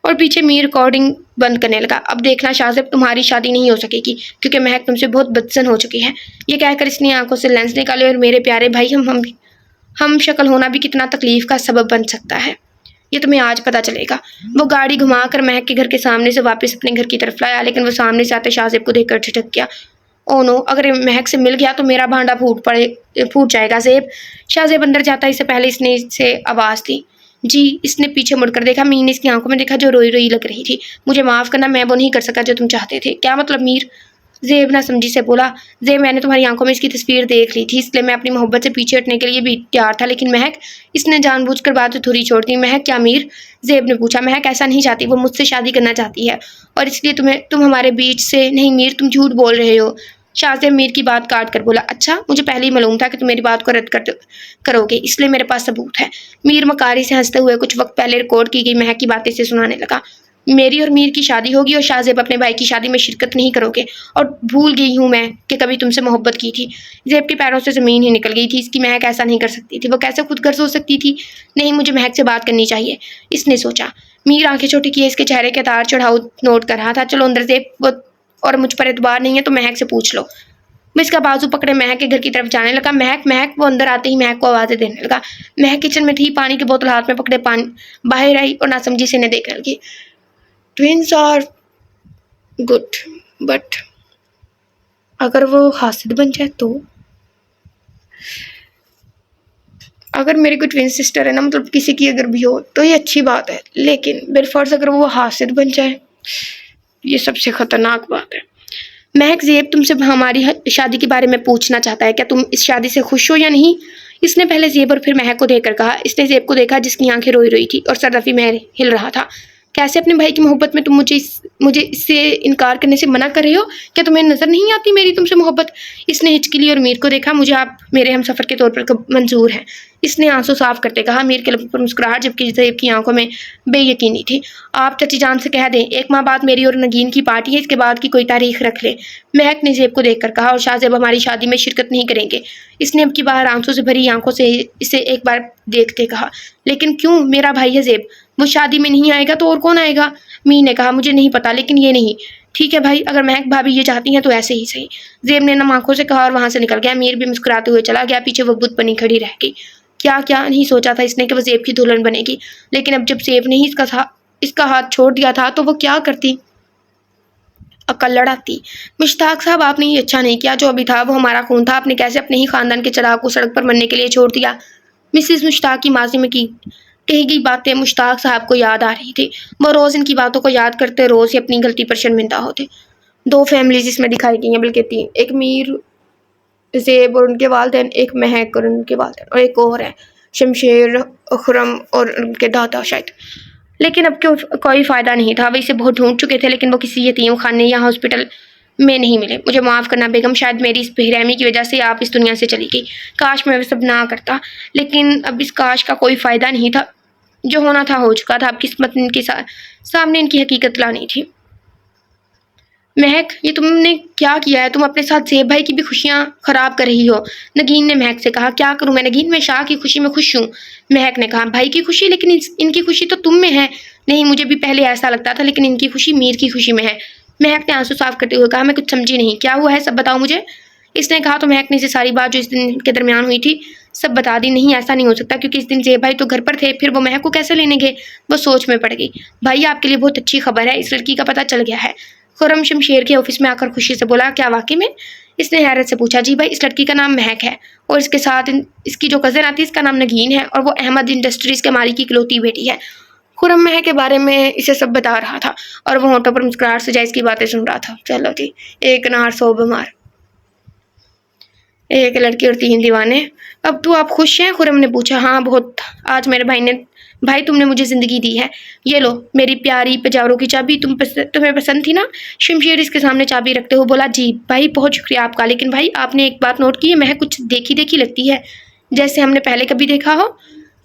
اور پیچھے میر ریکارڈنگ بند کرنے لگا. اب دیکھنا شاہ زیب, تمہاری شادی نہیں ہو سکے گی کیونکہ مہک تم سے بہت بدزن ہو چکی ہے. یہ کہہ کر اس نے آنکھوں سے لینس نکالے. اور میرے پیارے بھائی, ہم شکل ہونا بھی کتنا تکلیف کا سبب بن سکتا ہے, یہ تمہیں آج پتہ چلے گا. وہ گاڑی گھما کر مہک کے گھر کے سامنے سے واپس اپنے گھر کی طرف لایا, لیکن وہ سامنے سے آتے شاہ زیب کو دیکھ کر ٹھٹک گیا. او نو, اگر مہک سے مل گیا تو میرا بھانڈا پھوٹ جائے گا زیب. شاہ زیب اندر جاتا اس سے پہلے اس نے اسے آواز دی. جی. اس نے پیچھے مڑ کر دیکھا. میر نے اس کی آنکھوں میں دیکھا جو روئی روئی لگ رہی تھی. مجھے معاف کرنا, میں وہ نہیں کر سکا جو تم چاہتے تھے. کیا مطلب میر؟ زیب نہ سمجھی سے بولا. زیب, میں نے تمہاری آنکھوں میں اس کی تصویر دیکھ لی تھی, اس لیے میں اپنی محبت سے پیچھے ہٹنے کے لیے بھی تیار تھا, لیکن مہک. اس نے جان بوجھ کر بات ادھوری چھوڑ دی. مہک کیا میر؟ زیب نے پوچھا. مہک ایسا نہیں چاہتی, وہ مجھ سے شادی کرنا چاہتی ہے, اور اس لیے تم ہمارے بیچ سے. نہیں میر, تم جھوٹ بول رہے ہو. شاہ زیب میر کی بات کاٹ کر بولا. اچھا, مجھے پہلے ہی معلوم تھا کہ تم میری بات کو رد کرو گے, اس لیے میرے پاس ثبوت ہے. میر مکاری سے ہنستے ہوئے کچھ وقت پہلے ریکارڈ کی گئی مہک کی باتیں سے سنانے لگا. میری اور میر کی شادی ہوگی اور شاہ زیب اپنے بھائی کی شادی میں شرکت نہیں کرو گے, اور بھول گئی ہوں میں کہ کبھی تم سے محبت کی تھی. زیب کے پیروں سے زمین ہی نکل گئی تھی. اس کی مہک ایسا نہیں کر سکتی تھی. وہ کیسے خود غرض ہو سکتی تھی؟ نہیں, مجھے مہک سے بات کرنی چاہیے, اس نے سوچا. میر آنکھیں چھوٹی کیے اس کے چہرے کے تار چڑھاؤ نوٹ کر رہا تھا. چلو اندر زیب, اور مجھ پر اعتبار نہیں ہے تو مہک سے پوچھ لو. وہ اس کا بازو پکڑے مہک کے گھر کی طرف جانے لگا. مہک. وہ اندر آتے ہی مہک کو آوازیں دینے لگا. مہک کچن میں تھی, پانی کی بوتل ہاتھ میں پکڑے باہر آئی اور ناسمجھی سے انہیں دیکھنے لگی. ٹوینس آر گڈ, بٹ اگر وہ حاسد بن جائے تو؟ اگر میری کوئی ٹوین سسٹر ہے نا, مطلب کسی کی اگر بھی ہو تو یہ اچھی بات ہے, لیکن بالفرض اگر وہ حاسد بن جائے, یہ سب سے خطرناک بات ہے. مہک, زیب تم سے ہماری شادی کے بارے میں پوچھنا چاہتا ہے. کیا تم اس شادی سے خوش ہو یا نہیں؟ اس نے پہلے زیب اور پھر مہک کو دیکھ کر کہا. اس نے زیب کو دیکھا جس کی آنکھیں روئی روئی تھی اور سر رفیع میں ہل رہا تھا. کیسے اپنے بھائی کی محبت میں تم مجھے اس سے انکار کرنے سے منع کر رہے ہو؟ کیا تمہیں نظر نہیں آتی میری تم سے محبت؟ اس نے ہچکی لی اور میر کو دیکھا. مجھے آپ میرے ہم سفر کے طور پر منظور ہیں, اس نے آنسو صاف کرتے کہا. میر کے لبوں پر مسکراہٹ, جبکہ زیب کی آنکھوں میں بے یقینی تھی. آپ چچی جان سے کہہ دیں, 1 ماہ بعد میری اور نگین کی پارٹی ہے, اس کے بعد کی کوئی تاریخ رکھ لے. مہک نے زیب کو دیکھ کر کہا. اور شاہ زیب ہماری شادی میں شرکت نہیں کریں گے. اس نے اب کی باہر آنسوں سے بھری آنکھوں سے اسے ایک بار دیکھتے کہا. لیکن کیوں؟ میرا بھائی ہے زیب, وہ شادی میں نہیں آئے گا تو اور کون آئے گا؟ میر نے کہا. مجھے نہیں پتا, لیکن یہ نہیں. ٹھیک ہے بھائی, اگر مہک بھابھی یہ چاہتی ہیں تو ایسے ہی صحیح. زیب نے نم آنکھوں سے کہا اور وہاں سے نکل گیا. میر بھی مسکراتے ہوئے چلا گیا. پیچھے وہ بت بنی کھڑی رہ گئی. کیا نہیں سوچا تھا اس نے کہ وہ زیب کی دلہن بنے گی, لیکن اب جب زیب نے ہی اس کا ہاتھ چھوڑ دیا تھا تو وہ کیا کرتی؟ عقل لڑاتی. مشتاق صاحب, آپ نے یہ اچھا نہیں کیا. جو ابھی تھا وہ ہمارا خون تھا, آپ نے کیسے اپنے ہی خاندان کے چراغ کو سڑک پر مرنے کے لیے چھوڑ دیا؟ مسز مشتاق کی ماضی میں کہی گئی باتیں مشتاق صاحب کو یاد آ رہی تھی. وہ روز ان کی باتوں کو یاد کرتے, روز ہی اپنی غلطی پر شرمندہ ہوتے. 2 فیملیز اس میں دکھائی گئی ہیں, بلکہ 3. ایک میر, زیب اور ان کے والدین, ایک مہک اور ان کے والدین, اور ایک اور ہے شمشیر, خرم اور ان کے دادا شاید. لیکن اب کوئی فائدہ نہیں تھا. وہ اسے بہت ڈھونڈ چکے تھے, لیکن وہ کسی یتیم خانے یا ہاسپٹل میں نہیں ملے. مجھے معاف کرنا بیگم, شاید میری اس بے رحمی کی وجہ سے آپ اس دنیا سے چلی گئی. کاش میں وہ سب نہ کرتا, لیکن اب اس کاش کا کوئی فائدہ نہیں تھا. جو ہونا تھا ہو چکا تھا. اب قسمت ان کے سامنے ان کی حقیقت لانی تھی. مہک, یہ تم نے کیا کیا ہے؟ تم اپنے ساتھ زیب بھائی کی بھی خوشیاں خراب کر رہی ہو. نگین نے مہک سے کہا. کیا کروں میں نگین, میں شاہ کی خوشی میں خوش ہوں. مہک نے کہا. بھائی کی خوشی, لیکن ان کی خوشی تو تم میں ہے. نہیں, مجھے بھی پہلے ایسا لگتا تھا, لیکن ان کی خوشی میر کی خوشی میں ہے. مہک نے آنسو صاف کرتے ہوئے کہا. میں کچھ سمجھی نہیں, کیا ہوا ہے, سب بتاؤ مجھے. اس نے کہا. تو مہک نے اسے ساری بات جو اس دن کے درمیان ہوئی تھی سب بتا دی. نہیں, ایسا نہیں ہو سکتا, کیونکہ اس دن زیب بھائی تو گھر پر تھے, پھر وہ مہک کو کیسے لینے گئے؟ وہ سوچ میں پڑ گئی. بھائی, آپ کے لیے بہت اچھی خبر ہے, اس لڑکی کا پتہ چل گیا ہے. خرم شمشیر کے آفس میں آ کر خوشی سے بولا. کیا واقعی میں؟ اس نے حیرت سے پوچھا. جی بھائی, اس لڑکی کا نام مہک ہے, اور اس کے ساتھ اس کی جو کزن آتی ہے اس کا نام نگین ہے, اور وہ احمد انڈسٹریز کے مالک کی اکلوتی بیٹی ہے. خرم مہک کے بارے میں اسے سب بتا رہا تھا, اور وہ ہونٹوں پر مسکراہٹ سے جائز کی باتیں سن رہا تھا. چلو جی, 1 نار 100 بیمار, 1 لڑکی اور 3 دیوانے. اب تو آپ خوش ہیں؟ خرم نے پوچھا. ہاں بہت. آج میرے بھائی تم نے مجھے زندگی دی ہے. یہ لو میری پیاری پجاروں کی چابی, تمہیں پسند تھی نا؟ شمشیر اس کے سامنے چابی رکھتے ہوئے بولا. جی بھائی, بہت شکریہ آپ کا, لیکن بھائی آپ نے ایک بات نوٹ کی ہے, مہک کچھ دیکھی لگتی ہے, جیسے ہم نے پہلے کبھی دیکھا ہو.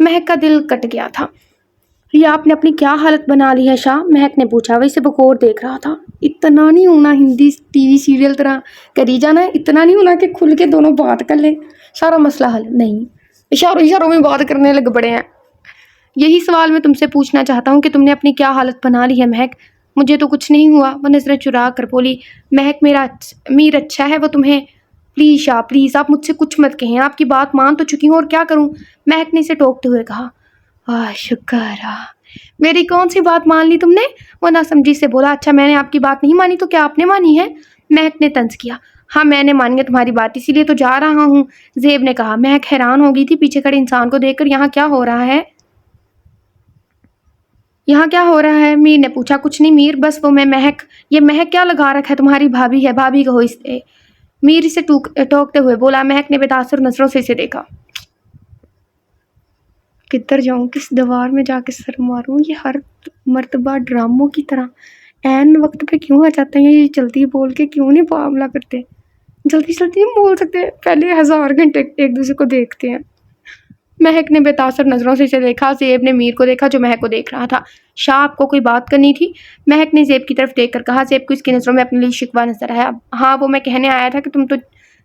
مہک کا دل کٹ گیا تھا۔ یہ آپ نے اپنی کیا حالت بنا لی ہے شاہ؟ مہک نے پوچھا۔ وہ اسے بغور دیکھ رہا تھا۔ اتنا نہیں ہونا ہندی ٹی وی سیریل طرح کری جانا ہے، اتنا نہیں ہونا کہ کھل کے دونوں بات کر لیں، سارا مسئلہ حل نہیں، اشاروں میں بات کرنے لگ پڑے ہیں۔ یہی سوال میں تم سے پوچھنا چاہتا ہوں کہ تم نے اپنی کیا حالت بنا لی ہے مہک؟ مجھے تو کچھ نہیں ہوا، وہ نظریں چرا کر بولی۔ مہک میرا میر اچھا ہے، وہ تمہیں پلیز شاہ پلیز آپ مجھ سے کچھ مت کہیں، آپ کی بات مان تو چکی ہوں اور کیا کروں؟ مہک نے اسے ٹوکتے ہوئے کہا۔ شکر میری کون سی بات مان لی تم نے؟ وہ ناسمجھی سے بولا۔ اچھا میں نے آپ کی بات نہیں مانی تو کیا آپ نے مانی ہے؟ مہک نے طنز کیا۔ ہاں میں نے مانی ہے تمہاری بات، اسی لیے تو جا رہا ہوں، زیب نے کہا۔ مہک حیران ہو گئی تھی پیچھے کھڑے انسان کو دیکھ کر۔ یہاں کیا ہو رہا ہے؟ یہاں کیا ہو رہا ہے؟ میر نے پوچھا۔ کچھ نہیں میر، بس وہ میں مہک، یہ مہک کیا لگا رکھا ہے؟ تمہاری بھابھی ہے، بھابھی کہو اسے، میر اسے ٹوکتے ہوئے بولا۔ مہک نے بے تاثر نظروں سے اسے دیکھا۔ کدھر جاؤں، کس دیوار میں جا کے سر ماروں؟ یہ ہر مرتبہ ڈراموں کی طرح عین وقت پہ کیوں آ جاتے ہیں؟ یہ جلدی بول کے کیوں نہیں معاملہ کرتے؟ جلدی نہیں بول سکتے؟ پہلے 1000 گھنٹے ایک دوسرے کو دیکھتے ہیں۔ مہک نے بے تاثر نظروں سے اسے دیکھا۔ زیب نے میر کو دیکھا جو مہک کو دیکھ رہا تھا۔ شاہ آپ کو کوئی بات کرنی تھی؟ مہک نے زیب کی طرف دیکھ کر کہا۔ زیب کو اس کی نظروں میں اپنے لیے شکوہ نظر آیا۔ ہاں وہ میں کہنے آیا تھا کہ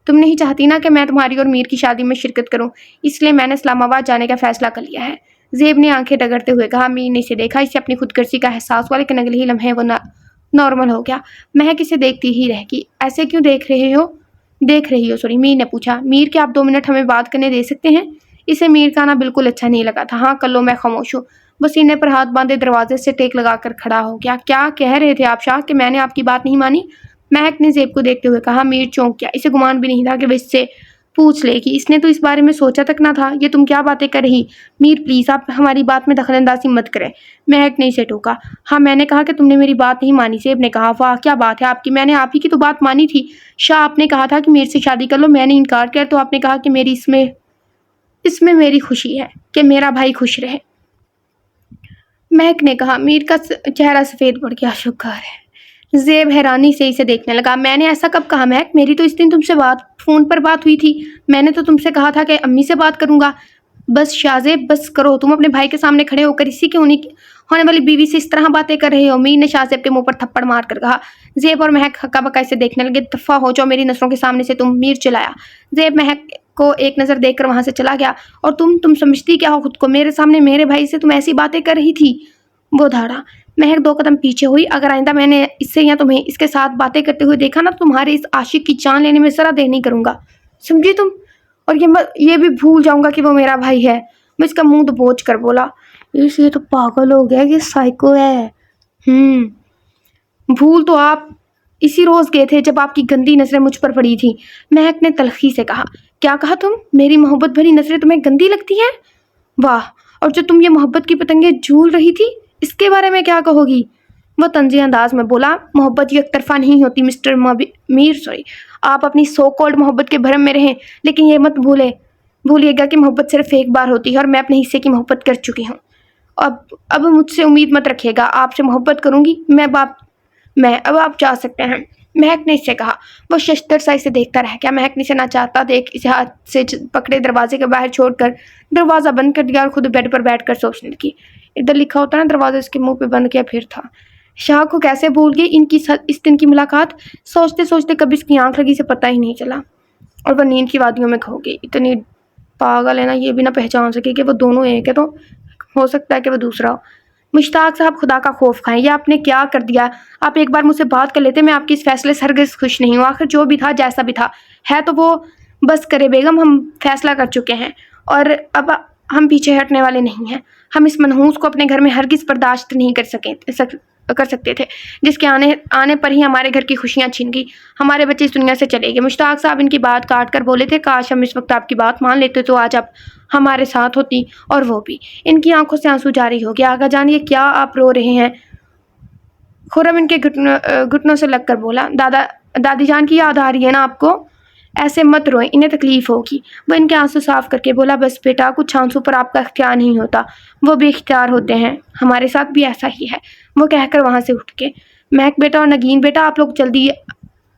تم نہیں چاہتی نا کہ میں تمہاری اور میر کی شادی میں شرکت کروں، اس لیے میں نے اسلام آباد جانے کا فیصلہ کر لیا ہے، زیب نے آنکھیں رگڑتے ہوئے کہا۔ میر نے اسے دیکھا، اسے اپنی خود غرضی کا احساس ہوا، لیکن اگلے ہی لمحے وہ نارمل ہو گیا۔ مہک اسے دیکھتی ہی رہ گئی۔ ایسے کیوں دیکھ رہی ہو میر نے پوچھا۔ میر کیا آپ 2 منٹ ہمیں بات کرنے دے سکتے ہیں؟ اسے میر کا آنا بالکل اچھا نہیں لگا تھا۔ ہاں کر لو، میں خاموش ہوں۔ وہ سینے پر ہاتھ باندھے دروازے سے ٹیک لگا کر کھڑا ہو گیا۔ کیا کہہ رہے تھے آپ شاہ؟ کہ میں نے آپ کی بات نہیں مانی؟ مہک نے زیب کو دیکھتے ہوئے کہا۔ میر چونک گیا، اسے گمان بھی نہیں تھا کہ وہ اس سے پوچھ لے گی، اس نے تو اس بارے میں سوچا تک نہ تھا۔ یہ تم کیا باتیں کر رہی؟ میر پلیز آپ ہماری بات میں دخل اندازی مت کریں، مہک نے اسے ٹوکا۔ ہاں میں نے کہا کہ تم نے میری بات نہیں مانی، زیب نے کہا۔ واہ کیا بات ہے آپ کی، میں نے آپ ہی کی تو بات مانی تھی۔ شاہ آپ نے کہا تھا کہ میر سے شادی کر لو، میں نے انکار کیا تو آپ نے کہا کہ میری اس میں میری خوشی ہے کہ میرا بھائی خوش رہے، مہک نے کہا۔ میر کا چہرہ سفید پڑ گیا۔ شکر ہے، زیب حیرانی سے اسے دیکھنے لگا۔ میں نے ایسا کب کہا مہک؟ میری تو اس دن تم سے فون پر بات ہوئی تھی، میں نے تو تم سے کہا تھا کہ امی سے بات کروں گا۔ بس شاہزیب بس کرو، تم اپنے بھائی کے سامنے کھڑے ہو کر اسی کے ہونے والی بیوی سے اس طرح باتیں کر رہے ہو، میر نے شاہزیب کے منہ پر تھپڑ مار کر کہا۔ زیب اور مہک ہکا بکا اسے دیکھنے لگے۔ دفعہ ہو جاؤ میری نظروں کے سامنے سے تم، میر چلایا۔ زیب مہک کو ایک نظر دیکھ کر وہاں سے چلا گیا۔ اور تم سمجھتی کیا ہو خود کو؟ میرے سامنے میرے بھائی سے تم ایسی باتیں کر رہی تھی؟ وہ دھاڑا۔ مہک 2 قدم پیچھے ہوئی۔ اگر آئندہ میں نے اس سے یا تمہیں اس کے ساتھ باتیں کرتے ہوئے دیکھا نا، تمہارے اس عاشق کی جان لینے میں ذرا دیر نہیں کروں گا، سمجھی تم؟ اور یہ بھی بھول جاؤں گا کہ وہ میرا بھائی ہے۔ میں اس کا منہ دبوچ کر بولا۔ یہ تو پاگل ہو گیا، یہ سائیکو ہے۔ بھول تو آپ اسی روز گئے تھے جب آپ کی گندی نظریں مجھ پر پڑی تھی، مہک نے تلخی سے کہا۔ کیا کہا تم؟ میری محبت بھری نظریں تمہیں گندی لگتی ہیں؟ واہ، اور جو تم یہ محبت کی پتنگیں جھول رہی تھی اس کے بارے میں کیا کہو گی؟ وہ طنزی انداز میں بولا۔ محبت یک طرفہ نہیں ہوتی مسٹر میر، آپ اپنی سو کالڈ محبت کے بھرم میں رہیں، لیکن یہ مت بھولیے گا کہ محبت صرف ایک بار ہوتی ہے اور میں اپنے حصے کی محبت کر چکی ہوں۔ اب مجھ سے امید مت رکھیے گا، آپ سے محبت کروں گی اب آپ جا سکتے ہیں، مہک نے اس سے کہا۔ وہ ششدر سا اسے دیکھتا رہ گیا۔ مہک نے اسے نہ چاہتا دیکھ اسے ہاتھ سے پکڑے دروازے کے باہر چھوڑ کر دروازہ بند کر دیا اور خود بیڈ پر بیٹھ کر سوچنے لگی۔ ادھر لکھا ہوتا نا دروازہ اس کے منہ پہ بند کیا پھر تھا۔ شاہ کو کیسے بھول گئی اس دن کی ملاقات؟ سوچتے سوچتے کب اس کی آنکھ لگی سے پتہ ہی نہیں چلا اور وہ نیند کی وادیوں میں کھو گئی۔ اتنی پاگل ہے نا، یہ بھی نہ پہچان سکے کہ وہ دونوں ایک ہے، تو ہو سکتا ہے کہ وہ دوسرا ہو۔ مشتاق صاحب خدا کا خوف کھائیں، یہ آپ نے کیا کر دیا؟ آپ ایک بار مجھ سے بات کر لیتے، میں آپ کی اس فیصلے سے ہرگز خوش نہیں ہوں۔ آخر جو بھی تھا جیسا بھی تھا ہے تو وہ بس کرے بیگم، ہم فیصلہ کر چکے ہیں اور اب ہم پیچھے ہٹنے والے نہیں ہیں۔ ہم اس منحوس کو اپنے گھر میں ہرگز برداشت نہیں کر سکتے تھے، جس کے آنے پر ہی ہمارے گھر کی خوشیاں چھن گئی، ہمارے بچے اس دنیا سے چلے گئے۔ مشتاق صاحب ان کی بات کاٹ کر بولے تھے۔ کاش ہم اس وقت آپ کی بات مان لیتے تو آج آپ ہمارے ساتھ ہوتی، اور وہ بھی۔ ان کی آنکھوں سے آنسو جاری ہو گیا۔ آقا جان یہ کیا آپ رو رہے ہیں؟ خرم ان کے گھٹنوں سے لگ کر بولا۔ دادی جان کی یاد آ رہی ہے نا آپ کو؟ ایسے مت روئیں، انہیں تکلیف ہوگی۔ وہ ان کے آنسو صاف کر کے بولا۔ بس بیٹا، کچھ آنسو پر آپ کا اختیار نہیں ہوتا، وہ بے اختیار ہوتے ہیں، ہمارے ساتھ بھی ایسا ہی ہے۔ وہ کہہ کر وہاں سے اٹھ کے، مہک بیٹا اور نگین بیٹا آپ لوگ جلدی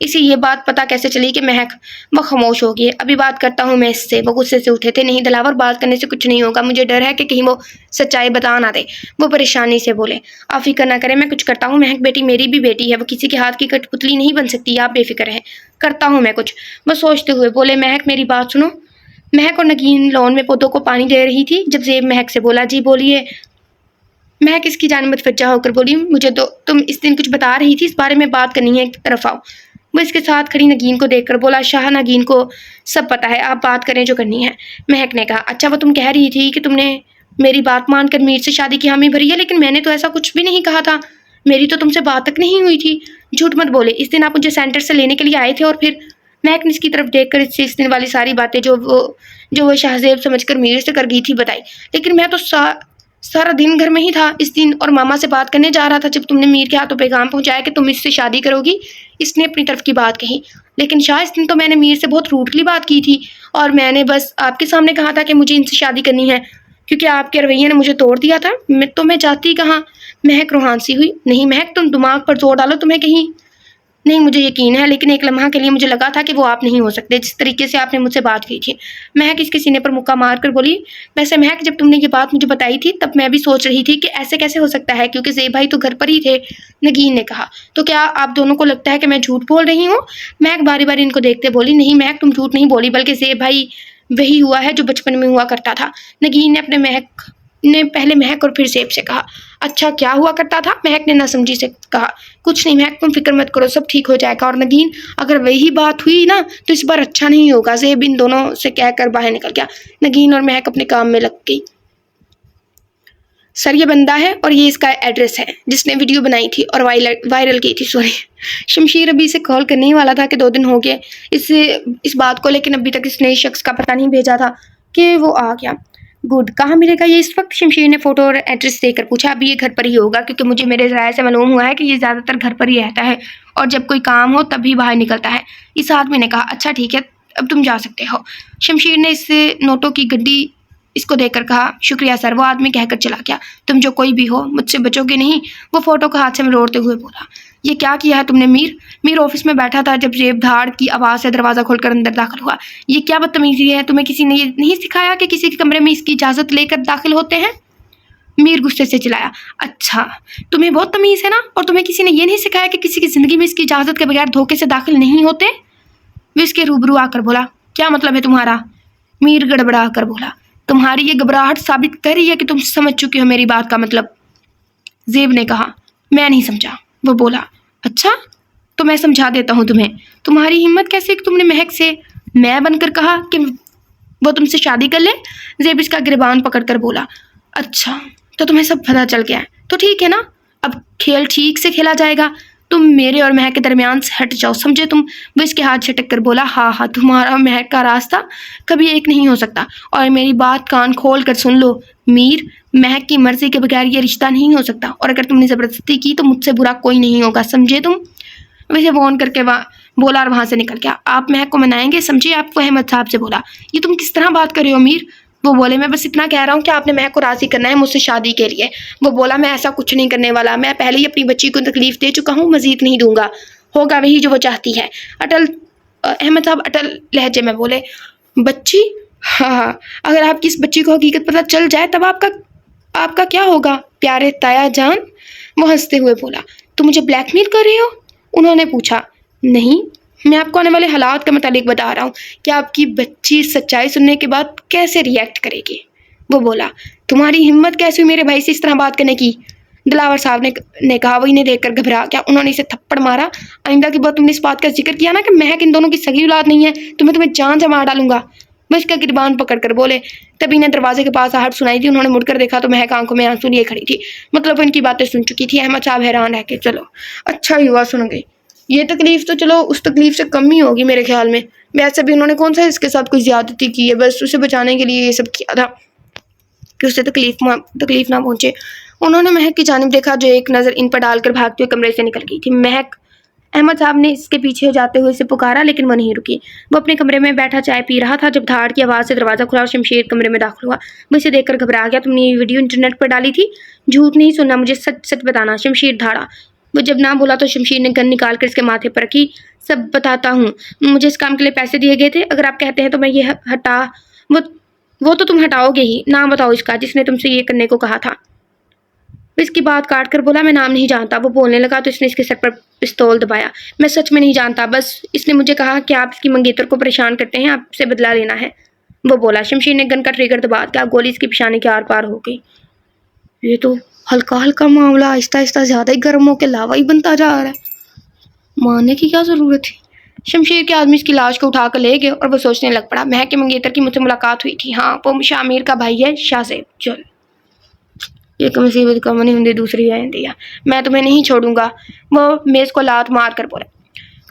اسی یہ بات پتہ کیسے چلی کہ مہک وہ خاموش ہو گئی ہے؟ ابھی بات کرتا ہوں میں اس سے۔ وہ غصے سے اٹھے تھے۔ نہیں دلاور، بات کرنے سے کچھ نہیں ہوگا، مجھے ڈر ہے کہ کہیں وہ سچائی بتا نہ دے۔ وہ پریشانی سے بولے۔ آپ فکر نہ کریں، میں کچھ کرتا ہوں۔ مہک بیٹی میری بھی بیٹی ہے، وہ کسی کے ہاتھ کی کٹ پتلی نہیں بن سکتی، آپ بے فکر رہیں، کرتا ہوں میں کچھ۔ وہ سوچتے ہوئے بولے مہک میری بات سنو۔ مہک اور نگین لون میں پودوں کو پانی دے رہی تھی جب زیب مہک سے بولا جی بولیے۔ مہک اس کی جانب متوجہ ہو کر بولی مجھے تو تم اس دن کچھ بتا رہی تھی، اس بارے میں بات کرنی ہے، ایک طرف آؤ۔ وہ اس کے ساتھ کھڑی نگین کو دیکھ کر بولا شاہ نگین کو سب پتہ ہے، آپ بات کریں جو کرنی ہے۔ مہک نے کہا اچھا وہ تم کہہ رہی تھی کہ تم نے میری بات مان کر میر سے شادی کی حامی بھری ہے، لیکن میں نے تو ایسا کچھ بھی نہیں کہا تھا، میری تو تم سے بات تک نہیں ہوئی تھی۔ جھوٹ مت بولے، اس دن آپ مجھے سینٹر سے لینے کے لیے آئے تھے اور پھر مہک نے اس کی طرف دیکھ کر اس دن والی ساری باتیں جو وہ شہزیب سمجھ کر میر سے کر گئی تھی بتائی۔ لیکن میں تو سارا دن گھر میں ہی تھا اس دن اور ماما سے بات کرنے جا رہا تھا جب تم نے میر کے ہاتھوں پیغام پہنچایا کہ تم اس سے شادی کرو گی۔ اس نے اپنی طرف کی بات کہی، لیکن شاہ اس دن تو میں نے میر سے بہت روڈلی بات کی تھی اور میں نے بس آپ کے سامنے کہا تھا کہ مجھے ان سے شادی کرنی ہے کیونکہ آپ کے رویے نے مجھے توڑ دیا تھا۔ میں جاتی کہاں؟ مہک روحان سی ہوئی۔ نہیں مہک، تم دماغ پر زور ڈالو، تمہیں کہیں نہیں مجھے یقین ہے، لیکن ایک لمحہ کے لیے مجھے لگا تھا کہ وہ آپ نہیں ہو سکتے جس طریقے سے آپ نے مجھ سے بات کی تھی۔ مہک اس کے سینے پر مکہ مار کر بولی ویسے مہک جب تم نے یہ بات مجھے بتائی تھی تب میں بھی سوچ رہی تھی کہ ایسے کیسے ہو سکتا ہے کیونکہ زیب بھائی تو گھر پر ہی تھے۔ نگین نے کہا تو کیا آپ دونوں کو لگتا ہے کہ میں جھوٹ بول رہی ہوں؟ مہک باری باری ان کو دیکھتے بولی نہیں مہک، تم جھوٹ نہیں بولی، بلکہ زیب بھائی وہی ہوا ہے جو بچپن میں ہوا کرتا تھا۔ نگین نے پہلے مہک اور پھر زیب سے کہا اچھا کیا ہوا کرتا تھا؟ مہک نے نہ سمجھی سے کہا کچھ نہیں مہک، تم فکر مت کرو، سب ٹھیک ہو جائے گا۔ اور نگین اگر وہی بات ہوئی نا تو اس بار اچھا نہیں ہوگا۔ زیب ان دونوں سے کہہ کر باہر نکل گیا۔ نگین اور مہک اپنے کام میں لگ گئی۔ سر یہ بندہ ہے اور یہ اس کا ایڈریس ہے جس نے ویڈیو بنائی تھی اور وائرل کی تھی۔ سوری شمشیر ابھی سے کال کرنے ہی والا تھا کہ 2 دن ہو گئے اس بات کو، لیکن ابھی تک اس نئے شخص کا پتہ نہیں بھیجا تھا کہ وہ آ گیا۔ گڈ، کہاں ملے گا یہ اس وقت؟ شمشیر نے فوٹو اور ایڈریس دے کر پوچھا۔ ابھی یہ گھر پر ہی ہوگا کیونکہ مجھے میرے ذرائع سے معلوم ہوا ہے کہ یہ زیادہ تر گھر پر ہی رہتا ہے اور جب کوئی کام ہو تب ہی باہر نکلتا ہے۔ اس آدمی نے کہا اچھا ٹھیک ہے، اب تم جا سکتے ہو۔ شمشیر نے اس سے نوٹوں کی گڈی اس کو دے کر کہا شکریہ سر۔ وہ آدمی کہہ کر چلا گیا۔ تم جو کوئی بھی ہو مجھ سے بچو گے نہیں، وہ فوٹو کو ہاتھ سے مروڑتے ہوئے بولا۔ یہ کیا کیا ہے تم نے میر؟ میر آفس میں بیٹھا تھا جب زیب دھاڑ کی آواز سے دروازہ کھول کر اندر داخل ہوا۔ یہ کیا بدتمیزی ہے؟ تمہیں کسی نے یہ نہیں سکھایا کہ کسی کے کمرے میں اس کی اجازت لے کر داخل ہوتے ہیں؟ میر غصے سے چلایا اچھا تمہیں بہت تمیز ہے نا، اور تمہیں کسی نے یہ نہیں سکھایا کہ کسی کی زندگی میں اس کی اجازت کے بغیر دھوکے سے داخل نہیں ہوتے؟ وہ اس کے روبرو آ کر بولا کیا مطلب ہے تمہارا؟ میر گڑبڑا کر بولا تمہاری یہ گھبراہٹ ثابت کر رہی ہے کہ تم سمجھ چکی ہو میری بات کا مطلب۔ زیب نے کہا میں نہیں سمجھا۔ وہ بولا اچھا تو میں سمجھا دیتا ہوں تمہیں۔ تمہاری ہمت کیسے کہ تم نے مہک سے میں بن کر کہا کہ وہ تم سے شادی کر لے؟ زیب اس کا گریبان پکڑ کر بولا اچھا تو تمہیں سب پتہ چل گیا ہے، تو ٹھیک ہے نا، اب کھیل ٹھیک سے کھیلا جائے گا، تم میرے اور مہک کے درمیان سے ہٹ جاؤ، سمجھے تم؟ وہ اس کے ہاتھ جھٹک کر بولا ہاں تمہارا مہک کا راستہ کبھی ایک نہیں ہو سکتا، اور میری بات کان کھول کر سن لو میر، مہک کی مرضی کے بغیر یہ رشتہ نہیں ہو سکتا، اور اگر تم نے زبردستی کی تو مجھ سے برا کوئی نہیں ہوگا، سمجھے تم؟ ویسے فون کر کے بولا اور وہاں سے نکل گیا۔ آپ مہک کو منائیں گے سمجھے؟ آپ کو احمد صاحب سے بولا یہ تم کس طرح بات کر رہے ہو میر؟ وہ بولے میں بس اتنا کہہ رہا ہوں کہ آپ نے مہک کو راضی کرنا ہے مجھ سے شادی کے لیے۔ وہ بولا میں ایسا کچھ نہیں کرنے والا، میں پہلے ہی اپنی بچی کو تکلیف دے چکا ہوں، مزید نہیں دوں گا، ہوگا وہی جو وہ چاہتی ہے۔ احمد صاحب اٹل لہجے میں بولے بچی؟ ہاں اگر آپ کی اس بچی کو حقیقت پتہ چل جائے تب آپ کا کیا ہوگا پیارے تایا جان؟ وہ ہنستے ہوئے بولا تم مجھے بلیک میل کر رہے ہو؟ انہوں نے پوچھا نہیں، میں آپ کو آنے والے حالات کے متعلق بتا رہا ہوں کہ آپ کی بچی سچائی سننے کے بعد کیسے ریئیکٹ کرے گی۔ وہ بولا تمہاری ہمت کیسی ہوئی میرے بھائی سے اس طرح بات کرنے کی؟ دلاور صاحب نے کہا، وہ انہیں دیکھ کر گھبرا گیا۔ انہوں نے اسے تھپڑ مارا، آئندہ کی بات تم نے اس بات کا ذکر کیا نا کہ مہک ان دونوں کی سگی اولاد نہیں ہے تو میں تمہیں جان سے مار ڈالوں گا۔ وہ اس کا گریبان پکڑ کر بولے۔ تبھی انہیں دروازے کے پاس آہٹ سنائی تھی، انہوں نے مڑ کر دیکھا تو مہک آنکھوں میں آنسو لیے کھڑی تھی، مطلب وہ ان کی باتیں سن چکی تھی۔ احمد صاحب حیران رہ کے چلو اچھا ہی ہوا سن گئی، یہ تکلیف تو چلو اس تکلیف سے کم ہی ہوگی میرے خیال میں، ویسے بھی انہوں نے کون سا اس کے ساتھ کوئی زیادتی کی ہے، بس اسے بچانے کے لیے یہ سب کیا تھا کہ اسے تکلیف نہ پہنچے۔ انہوں نے مہک کی جانب دیکھا جو ایک نظر ان پر ڈال کر بھاگتے ہوئے کمرے سے نکل گئی تھی۔ مہک، احمد صاحب نے اس کے پیچھے جاتے ہوئے اسے پکارا لیکن وہ نہیں رکی۔ وہ اپنے کمرے میں بیٹھا چائے پی رہا تھا جب دھاڑ کی آواز سے دروازہ کھلا اور شمشیر کمرے میں داخل ہوا۔ وہ اسے دیکھ کر گھبرا گیا۔ تم نے یہ ویڈیو انٹرنیٹ پر ڈالی تھی؟ جھوٹ نہیں سننا، مجھے سچ سچ بتانا۔ شمشیر دھاڑا۔ وہ جب نہ بولا تو شمشیر نے گن نکال کر اس کے ماتھے پر رکھی. سب بتاتا ہوں. مجھے اس کام کے لیے پیسے دیے گئے تھے. اگر آپ کہتے ہیں تو میں یہ ہٹا وہ تو تم ہٹاؤ گے ہی. نام بتاؤ اس کا جس نے تم سے یہ کرنے کو کہا تھا. اس کی بات کاٹ کر بولا میں نام نہیں جانتا. وہ بولنے لگا تو اس نے اس کے سر پر پستول دبایا. میں سچ میں نہیں جانتا. بس اس نے مجھے کہا کہ آپ اس کی منگیتر کو پریشان کرتے ہیں, آپ سے بدلہ لینا ہے. وہ بولا. شمشیر نے گن کا ٹریگر دبا دیا. گولی اس کی پیشانی کے آر پار ہو گئی. یہ تو ہلکا ہلکا معاملہ آہستہ آہستہ زیادہ ہی گرم ہو کے لاوا ہی بنتا جا رہا ہے. ماننے کی کیا ضرورت تھی. شمشیر کے آدمی اس کی لاش کو اٹھا کر لے گئے اور وہ سوچنے لگ پڑا. مہک کے منگیتر کی مجھ سے ملاقات ہوئی تھی. ہاں وہ شاہ امیر کا بھائی ہے, شاہ زیب. چل ایک مصیبت کم نہیں ہوں دوسری ہے دیا. میں تمہیں نہیں چھوڑوں گا. وہ میز کو لات مار کر بولا.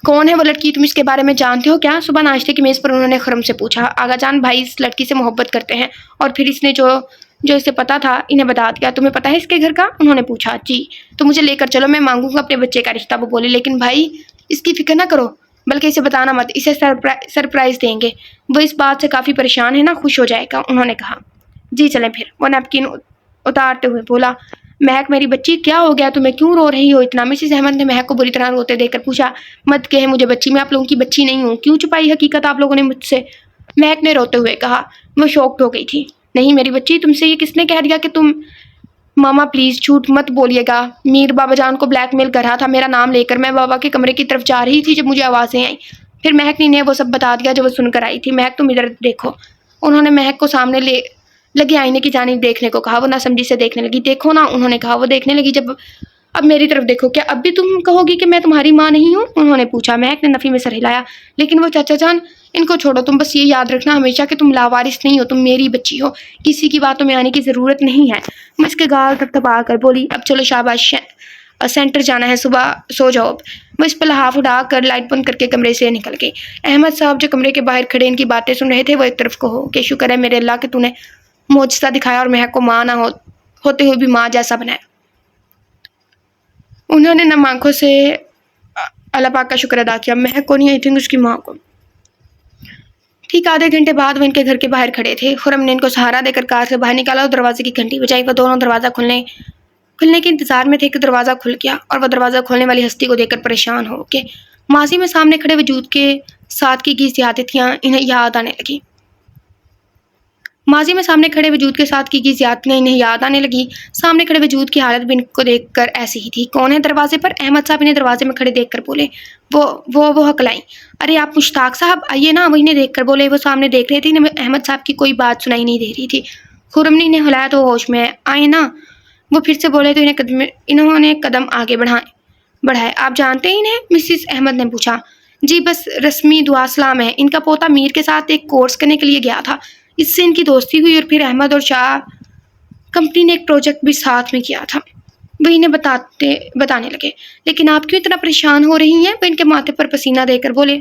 کون ہے وہ لڑکی, تم اس کے بارے میں جانتے ہو کیا؟ صبح ناشتے کی میز پر انہوں نے خرم سے پوچھا. آغا جان بھائی اس لڑکی سے محبت کرتے ہیں اور پھر اس نے جو اسے پتا تھا انہیں بتا دیا. تمہیں پتا ہے اس کے گھر کا؟ انہوں نے پوچھا. جی. تو مجھے لے کر چلو, میں مانگوں گا اپنے بچے کا رشتہ. وہ بولی. لیکن بھائی اس کی فکر نہ کرو, بلکہ اسے بتانا مت, اسے سرپرائز دیں گے. وہ اس بات سے کافی پریشان ہے نا, خوش ہو جائے گا. انہوں نے کہا. جی چلیں پھر. وہ نیپکن اتارتے ہوئے بولا. مہک میری بچی کیا ہو گیا تمہیں, کیوں رو رہی ہو اتنا؟ مسز احمد نے مہک کو بری طرح روتے دیکھ کر پوچھا. مت کہے مجھے بچی, میں آپ لوگوں کی بچی نہیں ہوں. کیوں چھپائی حقیقت آپ لوگوں نے مجھ سے؟ مہک نے روتے ہوئے کہا. وہ شوکڈ ہو گئی تھی. نہیں میری بچی, تم سے یہ کس نے کہہ دیا کہ تم؟ ماما پلیز جھوٹ مت بولیے گا. میر بابا جان کو بلیک میل کر رہا تھا میرا نام لے کر. میں بابا کے کمرے کی طرف جا رہی تھی جب مجھے آوازیں آئیں. پھر مہک نے انہیں وہ سب بتا دیا جو وہ سن کر آئی تھی. مہک تم ادھر دیکھو. انہوں نے مہک کو سامنے لگے آئینے کی جانب دیکھنے کو کہا. وہ نہ سمجھی سے دیکھنے لگی. دیکھو نا, انہوں نے کہا. وہ دیکھنے لگی. جب اب میری طرف دیکھو. کیا اب بھی تم کہو گی کہ میں تمہاری ماں نہیں ہوں؟ انہوں نے پوچھا. مہک نے نفی میں سر ہلایا. لیکن وہ چاچا جان, ان کو چھوڑو. تم بس یہ یاد رکھنا ہمیشہ کہ تم لاوارث نہیں ہو, تم میری بچی ہو. کسی کی باتوں میں آنے کی ضرورت نہیں ہے. میں اس کے گال تک دبا کر بولی. اب چلو شاباش, سینٹر جانا ہے, صبح سو جاؤ. وہ اس پہ لحاف اٹھا کر لائٹ بند کر کے کمرے سے نکل گئی. احمد صاحب جو کمرے کے باہر کھڑے ان کی باتیں سن رہے تھے, وہ ایک طرف کو ہو کہ شکر ہے میرے اللہ کہ تو نے معجزہ دکھایا اور مہک کو ماں نہ ہوتے ہوئے بھی ماں جیسا بنایا. انہوں نے نم آنکھوں سے اللہ پاک کا شکر ادا کیا. مہک کو نہیں, آئی تھنک اس کی ماں کو. ٹھیک آدھے گھنٹے بعد وہ ان کے گھر کے باہر کھڑے تھے. خرم نے ان کو سہارا دے کر کار سے باہر نکالا اور دروازے کی گھنٹی بجائی. وہ دونوں دروازہ کھلنے کے انتظار میں تھے کہ دروازہ کھل گیا اور وہ دروازہ کھولنے والی ہستی کو دیکھ کر پریشان ہو کہ ماضی میں سامنے کھڑے وجود کے ساتھ کی گئی زیادتیاں انہیں یاد آنے لگی. سامنے کھڑے وجود کی حالت بھی ان کو دیکھ کر ایسی ہی تھی. کون ہے دروازے پر؟ احمد صاحب انہیں دروازے میں کھڑے دیکھ کر بولے. وہ ہکلائیں. ارے آپ مشتاق صاحب آئیے نا. وہ انہیں دیکھ کر بولے. وہ سامنے دیکھ رہے تھے. احمد صاحب کی کوئی بات سنائی نہیں دے رہی تھی. خرم نے انہیں ہلایا تو وہ ہوش میں آئے نا. وہ پھر سے بولے تو انہوں نے قدم آگے بڑھائے. آپ جانتے ہیں انہیں؟ مسز احمد نے پوچھا. جی بس رسمی دعا سلام ہے. ان کا پوتا میر کے ساتھ ایک کورس کرنے کے لیے گیا تھا, اس سے ان کی دوستی ہوئی اور پھر احمد اور شاہ کمپنی نے ایک پروجیکٹ بھی ساتھ میں کیا تھا. وہ انہیں بتانے لگے. لیکن آپ کیوں اتنا پریشان ہو رہی ہیں؟ وہ ان کے ماتھے پر پسینہ دے کر بولے.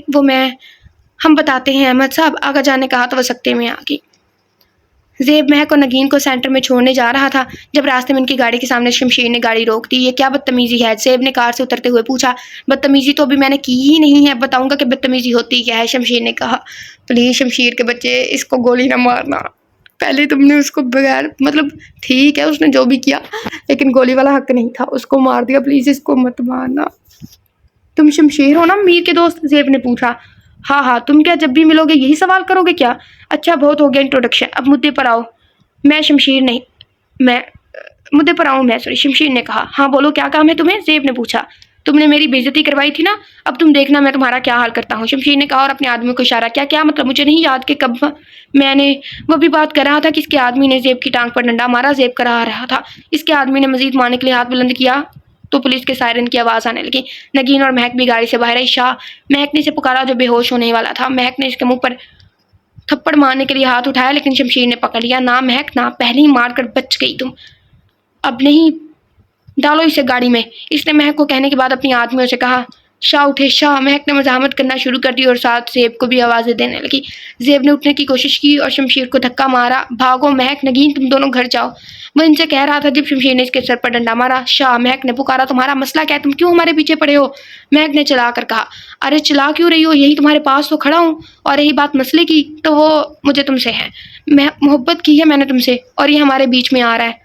ہم بتاتے ہیں احمد صاحب. آگا جان نے کہا تو وہ سکتے میں آ گئی. زیب مہک اور نگین کو سینٹر میں چھوڑنے جا رہا تھا جب راستے میں ان کی گاڑی کے سامنے شمشیر نے گاڑی روک دی. یہ کیا بدتمیزی ہے؟ زیب نے کار سے اترتے ہوئے پوچھا. بدتمیزی تو ابھی میں نے کی ہی نہیں ہے, بتاؤں گا کہ بدتمیزی ہوتی کیا ہے, شمشیر نے کہا. پلیز شمشیر کے بچے, اس کو گولی نہ مارنا. پہلے تم نے اس کو بغیر ٹھیک ہے اس نے جو بھی کیا, لیکن گولی والا حق نہیں تھا, اس کو مار دیا. پلیز اس کو مت مارنا. تم شمشیر ہو نا میر کے دوست؟ زیب نے پوچھا. ہاں. تم کیا جب بھی ملو گے یہی سوال کرو گے کیا؟ اچھا بہت ہو گیا انٹروڈکشن, اب مدعے پر آؤ. شمشیر نے کہا. ہاں بولو کیا کام ہے تمہیں؟ زیب نے پوچھا. تم نے میری بے عزتی کروائی تھی نا, اب تم دیکھنا میں تمہارا کیا حال کرتا ہوں, شمشیر نے کہا اور اپنے آدمی کو اشارہ کیا. کیا مطلب؟ مجھے نہیں یاد کہ کب میں نے وہ بھی بات کر رہا تھا کہ اس کے آدمی نے زیب کی ٹانگ پر ڈنڈا مارا. زیب کرا رہا تھا. اس کے آدمی نے مزید مارنے کے لیے ہاتھ بلند کیا تو پولیس کے سائرن کی آواز آنے لگی. نگین اور مہک بھی گاڑی سے باہر آئی. شاہ, مہک نے اسے پکارا جو بے ہوش ہونے والا تھا. مہک نے اس کے منہ پر تھپڑ مارنے کے لیے ہاتھ اٹھایا لیکن شمشیر نے پکڑ لیا. نہ مہک نہ, پہلے ہی مار کر بچ گئی تم. اب نہیں, ڈالو اسے گاڑی میں. اس نے مہک کو کہنے کے بعد اپنی آدمیوں سے کہا. شاہ اٹھے. شاہ, مہک نے مزاحمت کرنا شروع کر دی اور ساتھ زیب کو بھی آوازیں دینے لگی. زیب نے اٹھنے کی کوشش کی اور شمشیر کو دھکا مارا. بھاگو مہک, نگین تم دونوں گھر جاؤ. وہ ان سے کہہ رہا تھا جب شمشیر نے اس کے سر پر ڈنڈا مارا. شاہ, مہک نے پکارا. تمہارا مسئلہ کیا ہے؟ تم کیوں ہمارے پیچھے پڑے ہو؟ مہک نے چلا کر کہا. ارے چلا کیوں رہی ہو, یہی تمہارے پاس تو کھڑا ہوں. اور رہی بات مسئلے کی تو وہ مجھے تم سے ہے. محبت کی ہے میں نے تم سے اور یہ ہمارے بیچ میں آ رہا ہے.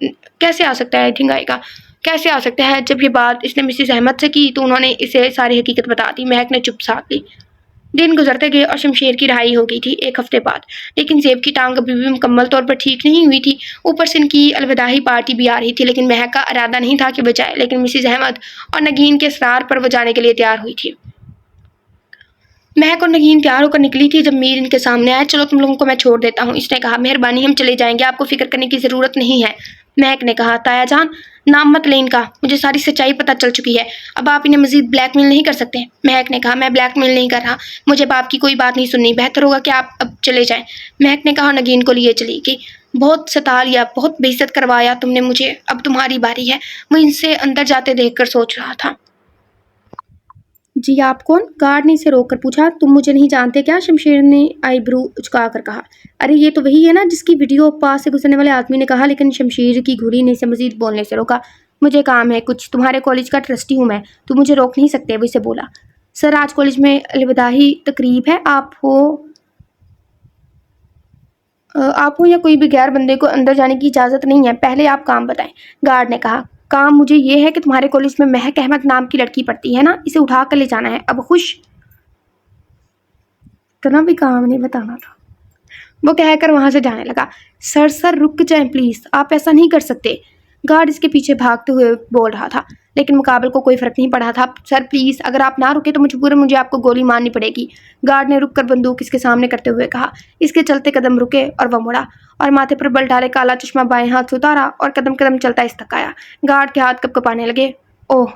کیسے آ سکتا ہے؟ آئی تھنک آئے گا. کیسے آ سکتا ہے؟ جب یہ بات اس نے مسز احمد سے کی تو انہوں نے اسے ساری حقیقت بتا دی. مہک نے چپ ساتھ لی. دن گزرتے گئے اور شمشیر کی رہائی ہو گئی تھی 1 ہفتے بعد. لیکن زیب کی ٹانگ ابھی بھی مکمل طور پر ٹھیک نہیں ہوئی تھی. اوپر سے ان کی الوداعی پارٹی بھی آ رہی تھی، لیکن مہک کا ارادہ نہیں تھا کہ وہ جائے. لیکن مسز احمد اور نگین کے اصرار پر وہ جانے کے لیے تیار ہوئی تھی. مہک اور نگین تیار ہو کر نکلی تھی جب میر ان کے سامنے آیا. چلو تم لوگوں کو میں چھوڑ دیتا ہوں، اس نے کہا. مہربانی، ہم چلے جائیں گے، آپ کو فکر کرنے کی ضرورت نہیں ہے. مہک نے کہا. تایا جان، نام مت لیں ان کا، مجھے ساری سچائی پتہ چل چکی ہے. اب آپ انہیں مزید بلیک میل نہیں کر سکتے. مہک نے کہا. میں بلیک میل نہیں کر رہا، مجھے باپ کی کوئی بات نہیں سننی. بہتر ہوگا کہ آپ اب چلے جائیں. مہک نے کہا. نگین کو لیے چلی گئی. بہت ستا لیا، بہت بے عزت کروایا تم نے مجھے، اب تمہاری باری ہے. وہ ان سے اندر جاتے دیکھ کر سوچ رہا تھا. جی آپ کون؟ گارڈ نے اسے روک کر پوچھا. تم مجھے نہیں جانتے کیا؟ شمشیر نے آئی برو اچکا کر کہا. ارے یہ تو وہی ہے نا جس کی ویڈیو پاس سے گزرنے والے آدمی نے کہا. لیکن شمشیر کی گھوڑی نے اسے مزید بولنے سے روکا. مجھے کام ہے کچھ، تمہارے کالج کا ٹرسٹی ہوں میں، تم مجھے روک نہیں سکتے. وہ اسے بولا. سر آج کالج میں الوداعی تقریب ہے، آپ ہو یا کوئی بھی غیر بندے کو اندر جانے کی اجازت نہیں ہے. پہلے آپ کام بتائیں. گارڈ نے کہا. کام مجھے یہ ہے کہ تمہارے کالج میں مہک احمد نام کی لڑکی پڑھتی ہے نا، اسے اٹھا کر لے جانا ہے. اب خوش؟ اتنا بھی کام نہیں بتانا تھا. وہ کہہ کر وہاں سے جانے لگا. سر رک جائیں پلیز، آپ ایسا نہیں کر سکتے. گارڈ اس کے پیچھے بھاگتے ہوئے بول رہا تھا، لیکن مقابل کو کوئی فرق نہیں پڑا تھا. سر پلیز، اگر آپ نہ رکے تو مجبوراً مجھے آپ کو گولی مارنی پڑے گی. گارڈ نے رک کر بندوق اس کے سامنے کرتے ہوئے کہا. اس کے چلتے قدم رکے اور وہ مڑا اور ماتھے پر بل ڈالے کالا چشمہ بائیں ہاتھ سے اتارا اور قدم قدم چلتا اس تک آیا. گارڈ کے ہاتھ کپ کپانے لگے. اوہ،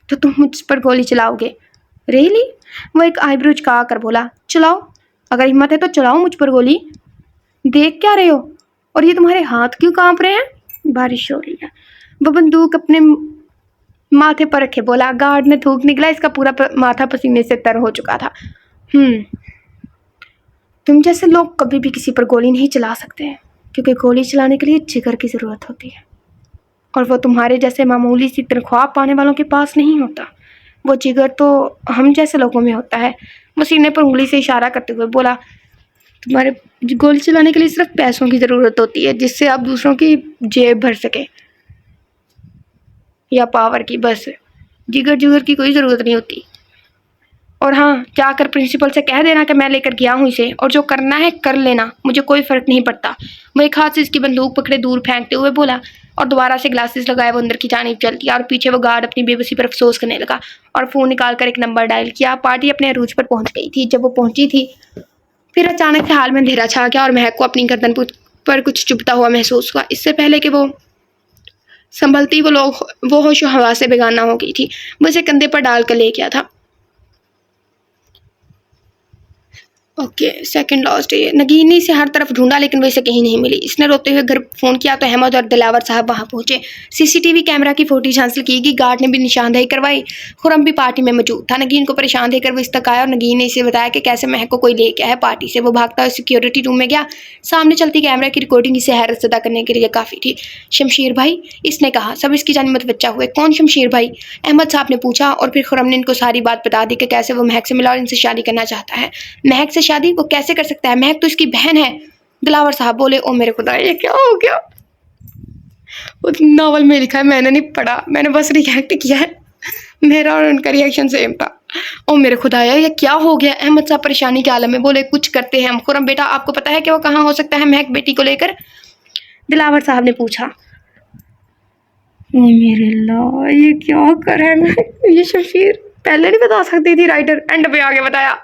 تو تم مجھ پر گولی چلاؤ گے؟ ریئلی؟ وہ ایک آئی برو چکا کر بولا. چلاؤ، اگر ہمت ہے تو چلاؤ مجھ پر گولی. دیکھ کیا رہے ہو؟ اور یہ تمہارے ہاتھ کیوں کانپ رہے ہیں؟ بارش ہو رہی ہے. وہ بندوق اپنے ماتھے پر رکھے بولا. گارڈ نے تھوک نکلا. اس کا پورا ماتھا پسینے سے تر ہو چکا تھا. تم جیسے لوگ کبھی بھی کسی پر گولی نہیں چلا سکتے، کیونکہ گولی چلانے کے لیے جگر کی ضرورت ہوتی ہے، اور وہ تمہارے جیسے معمولی سی تنخواہ پانے والوں کے پاس نہیں ہوتا. وہ جگر تو ہم جیسے لوگوں میں ہوتا ہے. وہ سینے پر انگلی سے اشارہ کرتے ہوئے بولا. تمہارے گولی چلانے کے لیے صرف پیسوں کی ضرورت ہوتی ہے، جس سے آپ دوسروں کی جیب بھر سکیں، یا پاور کی. بس جگر کی کوئی ضرورت نہیں ہوتی. اور ہاں، جا کر پرنسپل سے کہہ دینا کہ میں لے کر گیا ہوں اسے، اور جو کرنا ہے کر لینا، مجھے کوئی فرق نہیں پڑتا. وہ ایک ہاتھ سے اس کی بندوق پکڑے دور پھینکتے ہوئے بولا اور دوبارہ سے گلاسز لگائے وہ اندر کی جانب چل دیا. اور پیچھے وہ گارڈ اپنی بے بسی پر افسوس کرنے لگا اور فون نکال کر ایک نمبر ڈائل کیا. پارٹی اپنے عروج پر پہنچ گئی تھی. جب وہ پہنچی تھی پھر اچانک سے حال میں اندھیرا چھا گیا اور مہک کو اپنی گردن پر کچھ چبھتا ہوا محسوس ہوا. اس سے پہلے کہ وہ سنبھلتی وہ ہوش و حواس سے بیگانہ ہو گئی تھی. وہ اسے کندھے پر ڈال کر لے گیا تھا. Okay, second last day. Nageen نے اسے ہر طرف ڈھونڈا لیکن وہ اسے کہیں نہیں ملی. اس نے روتے ہوئے گھر فون کیا تو احمد اور دلاور صاحب وہاں پہنچے. CCTV کیمرہ کی فوٹیج حاصل کی گئی. گارڈ نے بھی نشاندہی کروائی. خرم بھی پارٹی میں موجود تھا. نگین کو پریشان دیکھ کر وہ اس تک آیا اور نگین نے اسے بتایا کہ کیسے مہک کو کوئی لے گیا ہے پارٹی سے. وہ بھاگتا ہوئے سیکیورٹی روم میں گیا. سامنے چلتی کیمرہ کی ریکارڈنگ اسے حیرت زدہ کرنے کے لیے کافی تھی. شمشیر بھائی، اس نے کہا. سب اس کی جانب متوجہ ہوئے. کون شمشیر بھائی؟ احمد صاحب نے پوچھا. اور پھر خرم نے ان کو ساری بات بتا دی کہ کیسے وہ مہک سے ملا اور ان سے شادی کرنا چاہتا ہے. مہک سے شادی؟ وہ کیسے کر سکتا ہے؟ مہک تو اس کی بہن ہے. دلاور صاحب بولے. او میرے خدا، یہ کیا ہو گیا؟ اس ناول میں لکھا ہے، میں نے نہیں پڑھا، میں نے بس ریئیکٹ کیا ہے. میرا اور ان کا ریئیکشن سیم تھا. او میرے خدا، یہ کیا ہو گیا؟ احمد صاحب پریشانی کے عالم میں بولے. کچھ کرتے ہیں ہم. خرم بیٹا، آپ کو پتا ہے کہ وہ کہاں ہو سکتا ہے مہک بیٹی کو لے کر؟ دلاور صاحب نے پوچھا. او میرے اللہ، یہ کیا کر رہا ہے؟ یہ شمشیر پہلے نہیں بتا سکتی تھی؟ رائٹر اینڈ پہ آگے بتایا.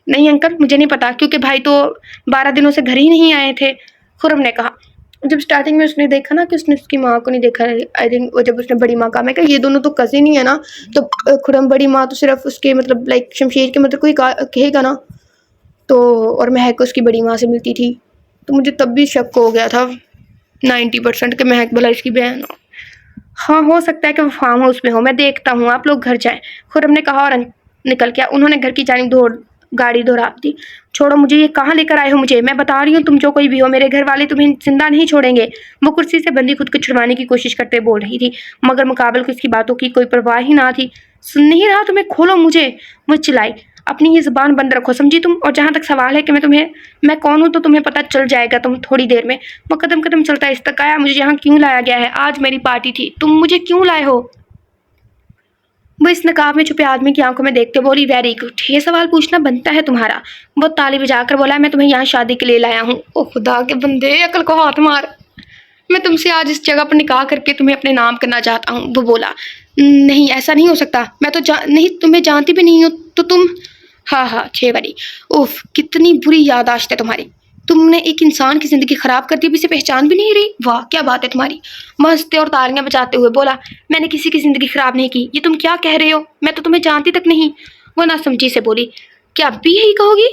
نہیں انکل، مجھے نہیں پتا، کیونکہ بھائی تو 12 دنوں سے گھر ہی نہیں آئے تھے. خرم نے کہا. جب سٹارٹنگ میں اس نے دیکھا نا کہ اس نے اس کی ماں کو نہیں دیکھا، آئی تھنک جب اس نے بڑی ماں کہا، میں کہا یہ دونوں تو کزن ہی ہے نا، تو خرم بڑی ماں تو صرف اس کے مطلب لائک شمشیر کے مطلب کوئی کہے گا نا. تو اور مہک اس کی بڑی ماں سے ملتی تھی، تو مجھے تب بھی شک ہو گیا تھا 90% کہ مہک بھلا اس کی بہن ہو. ہاں ہو سکتا ہے کہ وہ فارم ہاؤس میں ہو، میں دیکھتا ہوں، آپ لوگ گھر جائیں. خرم نے کہا اور نکل گیا. انہوں نے گھر کی جانب گاڑی دہرا دی. چھوڑو مجھے، یہ کہاں لے کر آئے ہو مجھے؟ میں بتا رہی ہوں تم جو کوئی بھی ہو، میرے گھر والے تمہیں زندہ نہیں چھوڑیں گے. وہ کرسی سے بندی خود کو چھڑوانے کی کوشش کرتے بول رہی تھی، مگر مقابل کو اس کی باتوں کی کوئی پرواہ ہی نہ تھی. سن نہیں رہا تمہیں؟ کھولو مجھے، وہ چلائی. اپنی یہ زبان بند رکھو، سمجھی تم؟ اور جہاں تک سوال ہے کہ میں کون ہوں تو تمہیں پتہ چل جائے گا تم تھوڑی دیر میں۔ وہ قدم قدم چلتا اس تک آیا، مجھے یہاں کیوں لایا گیا ہے؟ آج میری پارٹی تھی، تم مجھے کیوں لائے ہو؟ وہ اس نقاب میں چھپے آدمی کی آنکھوں میں دیکھتے بولی، ویری گڈ، یہ سوال پوچھنا بنتا ہے تمہارا۔ وہ تالی بجا کر بولا، میں تمہیں یہاں شادی کے لیے لایا ہوں۔ او خدا کے بندے، عقل کو ہاتھ مار، میں تم سے آج اس جگہ پر نکاح کر کے تمہیں اپنے نام کرنا چاہتا ہوں۔ وہ بولا، نہیں ایسا نہیں ہو سکتا، میں تو نہیں تمہیں جانتی بھی نہیں ہوں تو تم۔ ہاں 6 بری، اوف کتنی بری یادداشت ہے تمہاری، تم نے ایک انسان کی زندگی خراب کر دی، اب اسے پہچان بھی نہیں رہی، واہ کیا بات ہے تمہاری۔ ہنستے اور تالیاں بجاتے ہوئے بولا، میں نے کسی کی زندگی خراب نہیں کی، یہ تم کیا کہہ رہے ہو؟ میں تو تمہیں جانتی تک نہیں۔ وہ ناسمجھی سے بولی، کیا اب بھی یہی کہو گی؟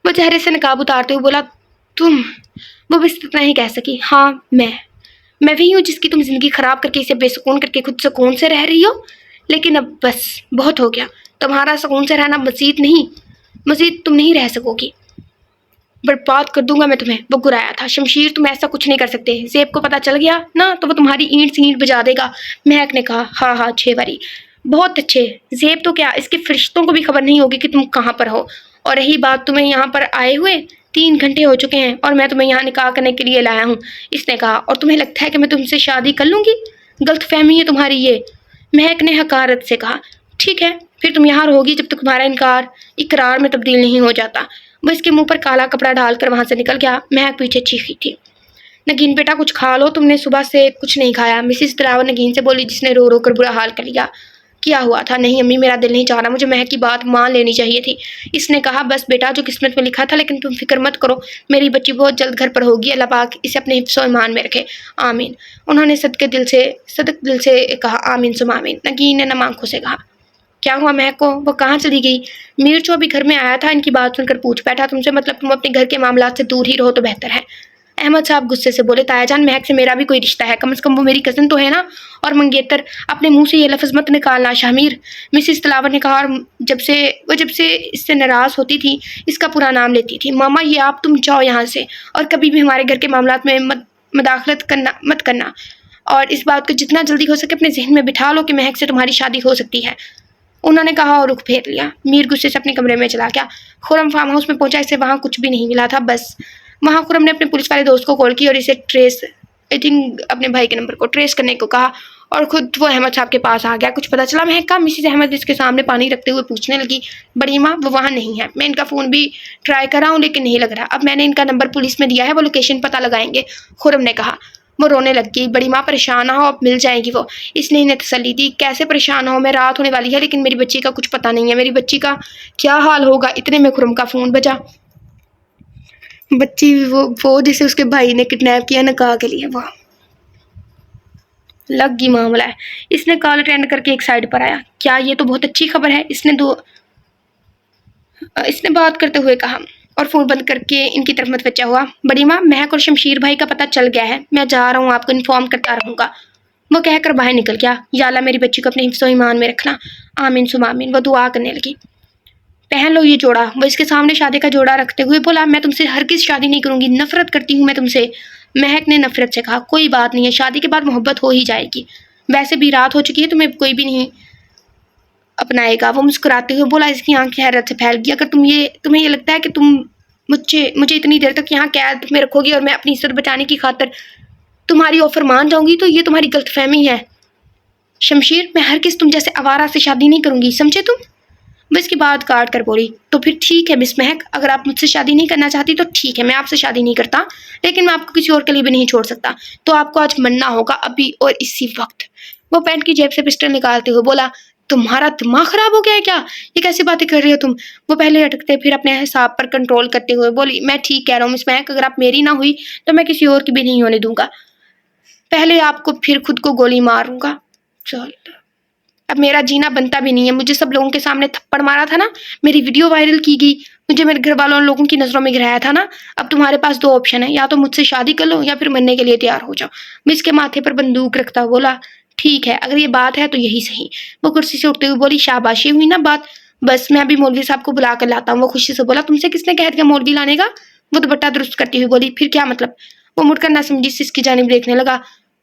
وہ چہرے سے نقاب اتارتے ہوئے بولا، تم۔ وہ بس اتنا ہی کہہ سکی، ہاں میں وہی ہوں جس کی تم زندگی خراب کر کے اسے بے سکون کر کے خود سکون سے رہ رہی ہو، لیکن اب بس بہت ہو گیا، تمہارا سکون سے رہنا مزید تم نہیں رہ سکو گی، برباد کر دوں گا میں تمہیں۔ وہ گرایا تھا، شمشیر تم ایسا کچھ نہیں کر سکتے، زیب کو پتہ چل گیا نا تو وہ تمہاری اینٹ سے اینٹ بجا دے گا۔ مہک نے کہا، ہاں 6 باری، بہت اچھے، زیب تو کیا اس کے فرشتوں کو بھی خبر نہیں ہوگی کہ تم کہاں پر ہو، اور رہی بات تمہیں یہاں پر آئے ہوئے 3 گھنٹے ہو چکے ہیں اور میں تمہیں یہاں نکاح کرنے کے لیے لایا ہوں، اس نے کہا، اور تمہیں لگتا ہے کہ میں تم سے شادی کر لوں گی؟ غلط فہمی ہے تمہاری یہ۔ مہک نے حقارت سے کہا، ٹھیک ہے پھر تم یہاں رہو گی جب تک تمہارا اقرار میں تبدیل نہیں ہو جاتا۔ وہ اس کے منہ پر کالا کپڑا ڈال کر وہاں سے نکل گیا۔ مہک پیچھے چیخی تھی، نگین بیٹا کچھ کھا لو، تم نے صبح سے کچھ نہیں کھایا۔ مسز دلاور نگین سے بولی، جس نے رو رو کر برا حال کر لیا۔ کیا ہوا تھا؟ نہیں امی، میرا دل نہیں چاہ رہا، مجھے مہک کی بات مان لینی چاہیے تھی۔ اس نے کہا، بس بیٹا جو قسمت میں لکھا تھا، لیکن تم فکر مت کرو، میری بچی بہت جلد گھر پر ہوگی، اللہ پاک اسے اپنے حفظ و ایمان میں رکھے، آمین۔ انہوں نے صدق دل سے کہا، آمین ثم آمین۔ نگین نے نم آنکھوں سے کہا، کیا ہوا مہک کو؟ وہ کہاں چلی گئی؟ میرچو ابھی گھر میں آیا تھا، ان کی بات سن کر پوچھ بیٹھا تم سے، مطلب تم اپنے گھر کے معاملات سے دور ہی رہو تو بہتر ہے۔ احمد صاحب غصے سے بولے، تایا جان مہک سے میرا بھی کوئی رشتہ ہے، کم از کم وہ میری کزن تو ہے نا، اور منگیتر اپنے منہ سے یہ لفظ مت نکالنا شامیر، مسز دلاور نے کہا، اور جب سے اس سے ناراض ہوتی تھی اس کا پورا نام لیتی تھی۔ ماما یہ آپ تم جاؤ یہاں سے، اور کبھی بھی ہمارے گھر کے معاملات میں مداخلت مت کرنا، اور اس بات کو جتنا جلدی ہو سکے اپنے ذہن میں بٹھا لو کہ مہک سے تمہاری شادی ہو سکتی ہے، انہوں نے کہا اور رخ پھیر لیا۔ میر غصے سے اپنے کمرے میں چلا گیا۔ خرم فارم ہاؤس میں پہنچا، اسے وہاں کچھ بھی نہیں ملا تھا، بس وہاں خرم نے اپنے پولیس والے دوست کو کال کی اور اسے اپنے بھائی کے نمبر کو ٹریس کرنے کو کہا، اور خود وہ احمد صاحب کے پاس آ گیا۔ کچھ پتہ چلا مہک کا؟ مسز احمد اس کے سامنے پانی رکھتے ہوئے پوچھنے لگی۔ بڑی ماں وہ وہاں نہیں ہے، میں ان کا فون بھی ٹرائی کر رہا ہوں لیکن نہیں لگ رہا، اب میں نے ان کا نمبر پولیس میں دیا ہے، وہ لوکیشن پتہ لگائیں گے، خرم نے کہا۔ وہ رونے لگ گئی۔ بڑی ماں پریشان نہ ہو، اب مل جائیں گی وہ، اس نے انہیں تسلی دی۔ کیسے پریشان ہو، میں رات ہونے والی ہے لیکن میری بچی کا کچھ پتہ نہیں ہے، میری بچی کا کیا حال ہوگا۔ اتنے میں خرم کا فون بجا، بچی وہ جسے اس کے بھائی نے کڈنیپ کیا نکاح کے لیے، وہ لگ گئی معاملہ ہے۔ اس نے کال اٹینڈ کر کے ایک سائڈ پر آیا، کیا یہ تو بہت اچھی خبر ہے، اس نے بات کرتے ہوئے کہا، اور فون بند کر کے ان کی طرف متوجہ ہوا۔ بڑی ماں مہک اور شمشیر بھائی کا پتہ چل گیا ہے، میں جا رہا ہوں، آپ کو انفارم کرتا رہوں گا۔ وہ کہہ کر باہر نکل گیا۔ یا اللہ میری بچی کو اپنے حفظ و ایمان میں رکھنا، آمین ثم آمین۔ وہ دعا کرنے لگی۔ پہن لو یہ جوڑا۔ وہ اس کے سامنے شادی کا جوڑا رکھتے ہوئے بولا، میں تم سے ہرگز شادی نہیں کروں گی، نفرت کرتی ہوں میں تم سے۔ مہک نے نفرت سے کہا، کوئی بات نہیں ہے، شادی کے بعد محبت ہو ہی جائے گی، ویسے بھی رات ہو چکی ہے، تمہیں کوئی بھی نہیں اپنائے گا۔ وہ مسکراتے ہوئے بولا، اس کی آنکھیں حیرت سے پھیل گئی، اگر تمہیں یہ لگتا ہے کہ تم مجھے اتنی دیر تک یہاں قید میں رکھو گی اور میں اپنی عزت بچانے کی خاطر تمہاری آفر مان جاؤں گی تو یہ تمہاری غلط فہمی ہے شمشیر، میں ہرگز تم جیسے آوارہ سے شادی نہیں کروں گی، سمجھے تم؟ وہ اس کی بات کاٹ کر بولی، تو پھر ٹھیک ہے مس مہک، اگر آپ مجھ سے شادی نہیں کرنا چاہتی تو ٹھیک ہے، میں آپ سے شادی نہیں کرتا، لیکن میں آپ کو کسی اور کے لیے بھی نہیں چھوڑ سکتا، تو آپ کو آج مننا ہوگا، ابھی اور اسی وقت۔ وہ پینٹ کی جیب سے پسٹل نکالتے ہوئے بولا، تمہارا دماغ خراب ہو گیا ہے کیا؟ یہ کیسی باتیں کر رہی ہو تم؟ وہ پہلے اٹکتے پھر اپنے حساب پر کنٹرول کرتے ہوئے بولی، میں ٹھیک کہہ رہا ہوں مس مہک، اگر آپ میری نہ ہوئی تو میں کسی اور کی بھی نہیں ہونے دوں گا، پہلے آپ کو پھر خود کو گولی ماروں گا۔ چل اب میرا جینا بنتا بھی نہیں ہے، مجھے سب لوگوں کے سامنے تھپڑ مارا تھا نا، میری ویڈیو وائرل کی گئی، مجھے میرے گھر والوں لوگوں کی نظروں میں گرایا تھا نا، اب تمہارے پاس 2 آپشن ہیں، یا تو مجھ سے شادی کر لو یا پھر مرنے کے لیے تیار ہو جاؤ۔ میں اس کے ماتھے پر بندوق رکھتا بولا، ٹھیک ہے اگر یہ بات ہے تو یہی صحیح۔ وہ کرسی سے اٹھتے ہوئے بولی، شاباشی ہوئی نا بات، بس میں ابھی مولوی صاحب کو بلا کر لاتا ہوں۔ وہ خوشی سے بولا، تم سے کس نے کہہ دیا مولوی لانے کا؟ وہ دوپٹہ درست کرتی ہوئی بولی، پھر کیا مطلب؟ وہ مڑ کر نہ سمجھی سے اس کی جانب دیکھنے لگا،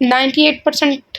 98%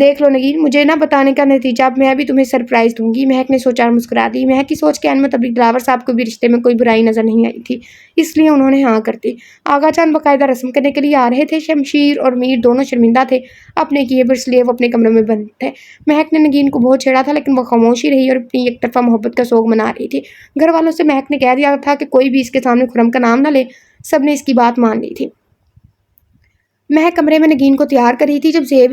دیکھ لو نگین، مجھے نہ بتانے کا نتیجہ اب میں بھی تمہیں سرپرائز دوں گی۔ مہک نے سوچا اور مسکرا دی۔ مہک کی سوچ کے مطابق دلاور صاحب کو بھی رشتے میں کوئی برائی نظر نہیں آئی تھی، اس لیے انہوں نے ہاں کر دی۔ آغا جان باقاعدہ رسم کرنے کے لیے آ رہے تھے۔ شمشیر اور میر دونوں شرمندہ تھے اپنے کیے، پر اس لیے وہ اپنے کمرے میں بند تھے۔ مہک نے نگین کو بہت چھیڑا تھا لیکن وہ خاموش ہی رہی اور اپنی یک طرفہ محبت کا سوگ منا رہی تھی۔ گھر والوں سے مہک نے کہہ دیا تھا کہ کوئی بھی اس کے سامنے خرم کا نام نہ لے، سب نے اس کی بات مان لی تھی۔ مہک کمرے میں نگین کو تیار کر رہی تھی جب زیب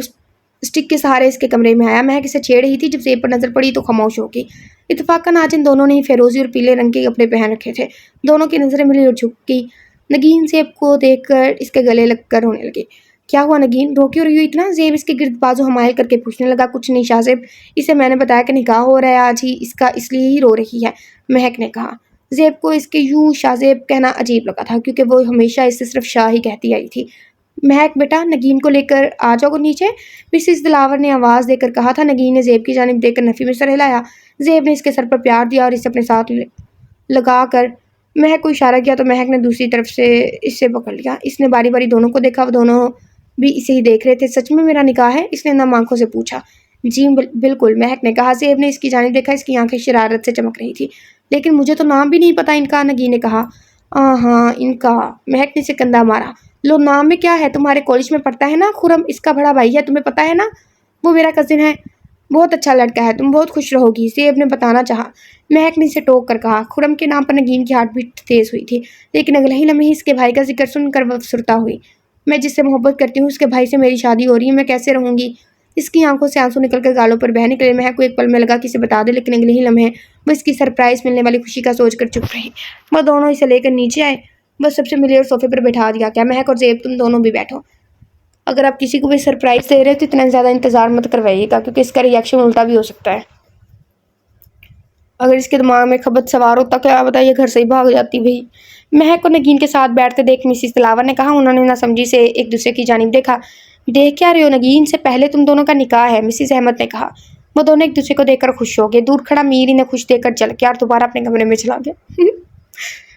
اسٹک کے سہارے اس کے کمرے میں آیا۔ مہک اسے چھیڑ رہی تھی، جب زیب پر نظر پڑی تو خاموش ہو گئی۔ اتفاقاً آج ان دونوں نے ہی فیروزی اور پیلے رنگ کے کپڑے پہن رکھے تھے۔ دونوں کی نظریں ملی اور جھک گئی۔ نگین زیب کو دیکھ کر اس کے گلے لگ کر رونے لگی۔ کیا ہوا نگین، رو کیوں رہی ہو اتنا؟ زیب اس کے گرد بازو حمائل کر کے پوچھنے لگا۔ کچھ نہیں شاہ زیب، اسے میں نے بتایا کہ نکاح ہو رہا ہے آج ہی، اس لیے ہی رو رہی ہے، مہک نے کہا۔ زیب کو اس کے یوں شاہ زیب کہنا عجیب لگا تھا کیونکہ وہ ہمیشہ اس سے صرف شاہ ہی کہتی آئی تھی۔ مہک بیٹا، نگین کو لے کر آ جاؤ نیچے، مسز دلاور نے آواز دے کر کہا تھا۔ نگین نے زیب کی جانب دیکھ کر نفی میں سر ہلایا۔ زیب نے اس کے سر پر پیار دیا اور اسے اپنے ساتھ لگا کر مہک کو اشارہ کیا تو مہک نے دوسری طرف سے اسے پکڑ لیا۔ اس نے باری باری دونوں کو دیکھا، وہ دونوں بھی اسے ہی دیکھ رہے تھے۔ سچ میں میرا نکاح ہے؟ اس نے نم آنکھوں سے پوچھا۔ جی بالکل، مہک نے کہا۔ زیب نے اس کی جانب دیکھا، اس کی آنکھیں شرارت سے چمک رہی تھی۔ لیکن مجھے تو نام بھی نہیں پتا ان کا، نگین نے کہا۔ ہاں ان کا، مہک نے اسے کندھا مارا۔ لو نام میں کیا ہے، تمہارے کالج میں پڑھتا ہے نا، خرم اس کا بڑا بھائی ہے، تمہیں پتا ہے نا، وہ میرا کزن ہے، بہت اچھا لڑکا ہے، تم بہت خوش رہو گی، زیب نے بتانا چاہا۔ مہک نے اسے ٹوک کر کہا۔ خرم کے نام پر نگین کی ہارٹ بیٹ تیز ہوئی تھی، لیکن اگلے ہی لمحے اس کے بھائی کا ذکر سن کر وہ افسردہ ہوئی۔ میں جس سے محبت کرتی ہوں اس کے بھائی سے میری شادی ہو رہی ہے، میں کیسے رہوں گی؟ اس کی آنکھوں سے آنسو نکل کر گالوں پر بہہ نکلے۔ مہک کو ایک پل میں لگا کہ اسے بتا دے، لیکن اگلے ہی لمحے وہ اس کی سرپرائز ملنے والی خوشی کا سوچ کر چپ رہی۔ وہ دونوں اسے لے کر نیچے آئے، بس سب سے ملے اور صوفے پر بٹھا دیا گیا۔ مہک اور زیب تم دونوں بھی بیٹھو، اگر آپ کسی کو بھی سرپرائز دے رہے تو اتنا زیادہ انتظار مت کروائیے گا کیونکہ اس کا ری ایکشن الٹا بھی ہو سکتا ہے۔ اگر اس کے دماغ میں خبت سوار ہوتا کیا بتائیے گھر سے ہی بھاگ جاتی بھائی۔ مہک کو نگین کے ساتھ بیٹھتے دیکھ مسز دلاور نے کہا۔ انہوں نے نہ سمجھی سے ایک دوسرے کی جانب دیکھا۔ دیکھ کیا رہے ہو نگین، سے پہلے تم دونوں کا نکاح ہے، مسز احمد نے کہا۔ وہ دونوں ایک دوسرے کو دیکھ کر خوش ہو گئے۔ دور کھڑا میر انہیں خوش دیکھ کر چل گیا اور دوبارہ اپنے کمرے میں چلا گیا۔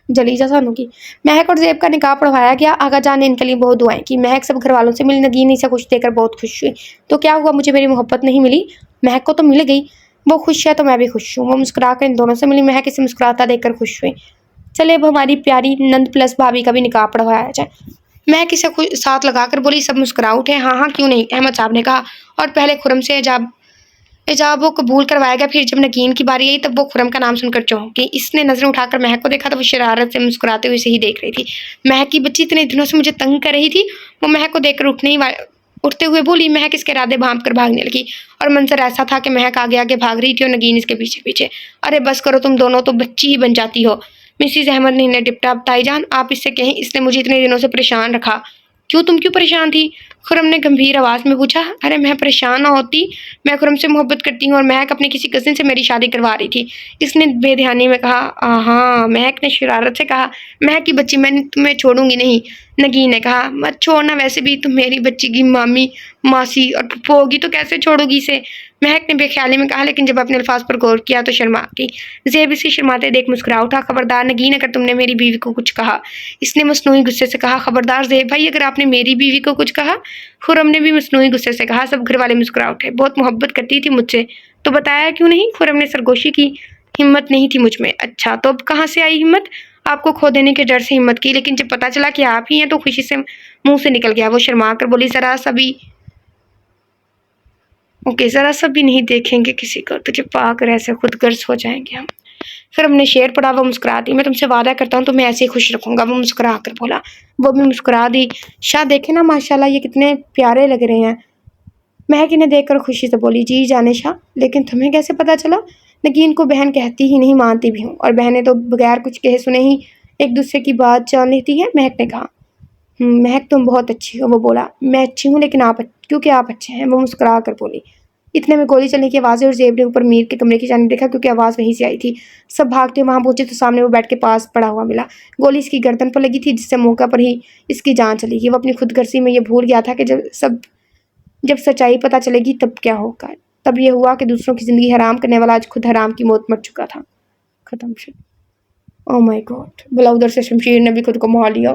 جلی جا سانو کی۔ مہک اور زیب کا نکاح پڑھوایا گیا۔ آغا جان نے ان کے لیے بہت دعائیں کی۔ مہک سب گھر والوں سے ملی۔ نگین اسے خوش دیکھ کر بہت خوش ہوئی۔ تو کیا ہوا، مجھے میری محبت نہیں ملی؟ مہک کو تو مل گئی، وہ خوش ہے تو میں بھی خوش ہوں۔ وہ مسکرا کر ان دونوں سے ملی۔ مہک اسے مسکراتا دیکھ کر خوش ہوئی۔ چلے اب ہماری پیاری نند پلس بھابھی کا بھی نکاح پڑھوایا جائے۔ مہک اسے ساتھ لگا کر بولی۔ سب مسکرا اٹھے۔ ہاں ہاں کیوں نہیں، احمد صاحب نے کہا۔ اور پہلے خرم سے ایجاب و قبول کروایا گیا، پھر جب نگین کی باری آئی تب وہ خرم کا نام سن کر چونک گئی۔ اس نے نظریں اٹھا کر مہک کو دیکھا تو وہ شرارت سے مسکراتے ہوئے اسے ہی دیکھ رہی تھی۔ مہک کی بچی اتنے دنوں سے مجھے تنگ کر رہی تھی، وہ مہک کو دیکھ کر اٹھتے ہوئے بولی۔ مہک اس کے ارادے بھانپ کر بھاگنے لگی اور منظر ایسا تھا کہ مہک آگے آگے بھاگ رہی تھی اور نگین اس کے پیچھے پیچھے۔ ارے بس کرو، تم دونوں تو بچی ہی بن جاتی ہو۔ مسز احمد نے انہیں ڈپٹا۔ تائی جان آپ اس سے کہیں، اس نے مجھے اتنے دنوں سے پریشان رکھا۔ کیوں، تم کیوں پریشان تھی؟ خرم نے گمبھیر آواز میں پوچھا۔ ارے میں پریشان نہ ہوتی، میں خرم سے محبت کرتی ہوں اور مہک اپنے کسی کزن سے میری شادی کروا رہی تھی، اس نے بے دھیانی میں کہا۔ ہاں، مہک نے شرارت سے کہا۔ مہک کی بچی، میں تمہیں چھوڑوں گی نہیں، نگین نے کہا۔ مت چھوڑنا، ویسے بھی تم میری بچی کی مامی، ماسی اور پھپھو ہوگی تو کیسے چھوڑو گی اسے، مہک نے بے خیالی میں کہا، لیکن جب اپنے الفاظ پر غور کیا تو شرما گئی۔ زیب اسے شرماتے دیکھ مسکرا اٹھا۔ خبردار نگین، اگر تم نے میری بیوی کو کچھ کہا، اس نے مصنوعی غصے سے کہا۔ خبردار زیب بھائی، اگر آپ نے میری بیوی کو کچھ کہا، خرم نے بھی مصنوعی غصے سے کہا۔ سب گھر والے مسکرا اٹھے۔ بہت محبت کرتی تھی مجھ سے تو بتایا کیوں نہیں، خرم نے سرگوشی کی۔ ہمت نہیں تھی مجھ میں۔ اچھا، تو اب کہاں سے آئی ہمت؟ آپ کو کھو دینے کے ڈر سے ہمت کی، لیکن جب پتا چلا کہ آپ ہی ہیں تو خوشی سے منہ سے نکل گیا۔ وہ شرما کر بولی، ذرا سا بھی نہیں دیکھیں گے کسی کو، تجھے پا کر ایسے خود غرض ہو جائیں گے ہم۔ پھر ہم نے شعر پڑھا۔ وہ مسکرا دی۔ میں تم سے وعدہ کرتا ہوں تمہیں ایسے ہی خوش رکھوں گا، وہ مسکرا کر بولا۔ وہ بھی مسکرا دی۔ شاہ دیکھیں نا، ماشاءاللہ یہ کتنے پیارے لگ رہے ہیں، مہک انہیں دیکھ کر خوشی سے بولی۔ جی جانے شاہ، لیکن تمہیں کیسے پتا چلا؟ نگین کو بہن کہتی ہی نہیں، مانتی بھی ہوں، اور بہنیں تو بغیر کچھ کہے سنے ہی ایک دوسرے کی بات جان لیتی ہیں، مہک نے کہا۔ مہک تم بہت اچھی ہو، وہ بولا۔ میں اچھی ہوں لیکن کیونکہ آپ اچھے ہیں، وہ مسکرا کر بولی۔ اتنے میں گولی چلنے کی آوازیں اور زیب نے اوپر میر کے کمرے کی جانب دیکھا کیونکہ آواز وہیں سے آئی تھی۔ سب بھاگتے وہاں پہنچے تو سامنے وہ بیڈ کے پاس پڑا ہوا ملا۔ گولی اس کی گردن پر لگی تھی جس سے موقع پر ہی اس کی جان چلی گئی۔ وہ اپنی خود غرضی میں یہ بھول گیا تھا کہ جب سچائی پتہ چلے گی تب کیا ہوگا۔ تب یہ ہوا کہ دوسروں کی زندگی حرام کرنے والا آج خود حرام کی موت مر چکا تھا۔ ختم شد۔ او مائی گاڈ، بلا ادھر سے شمشیر نے بھی خود کو مار لیا۔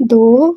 2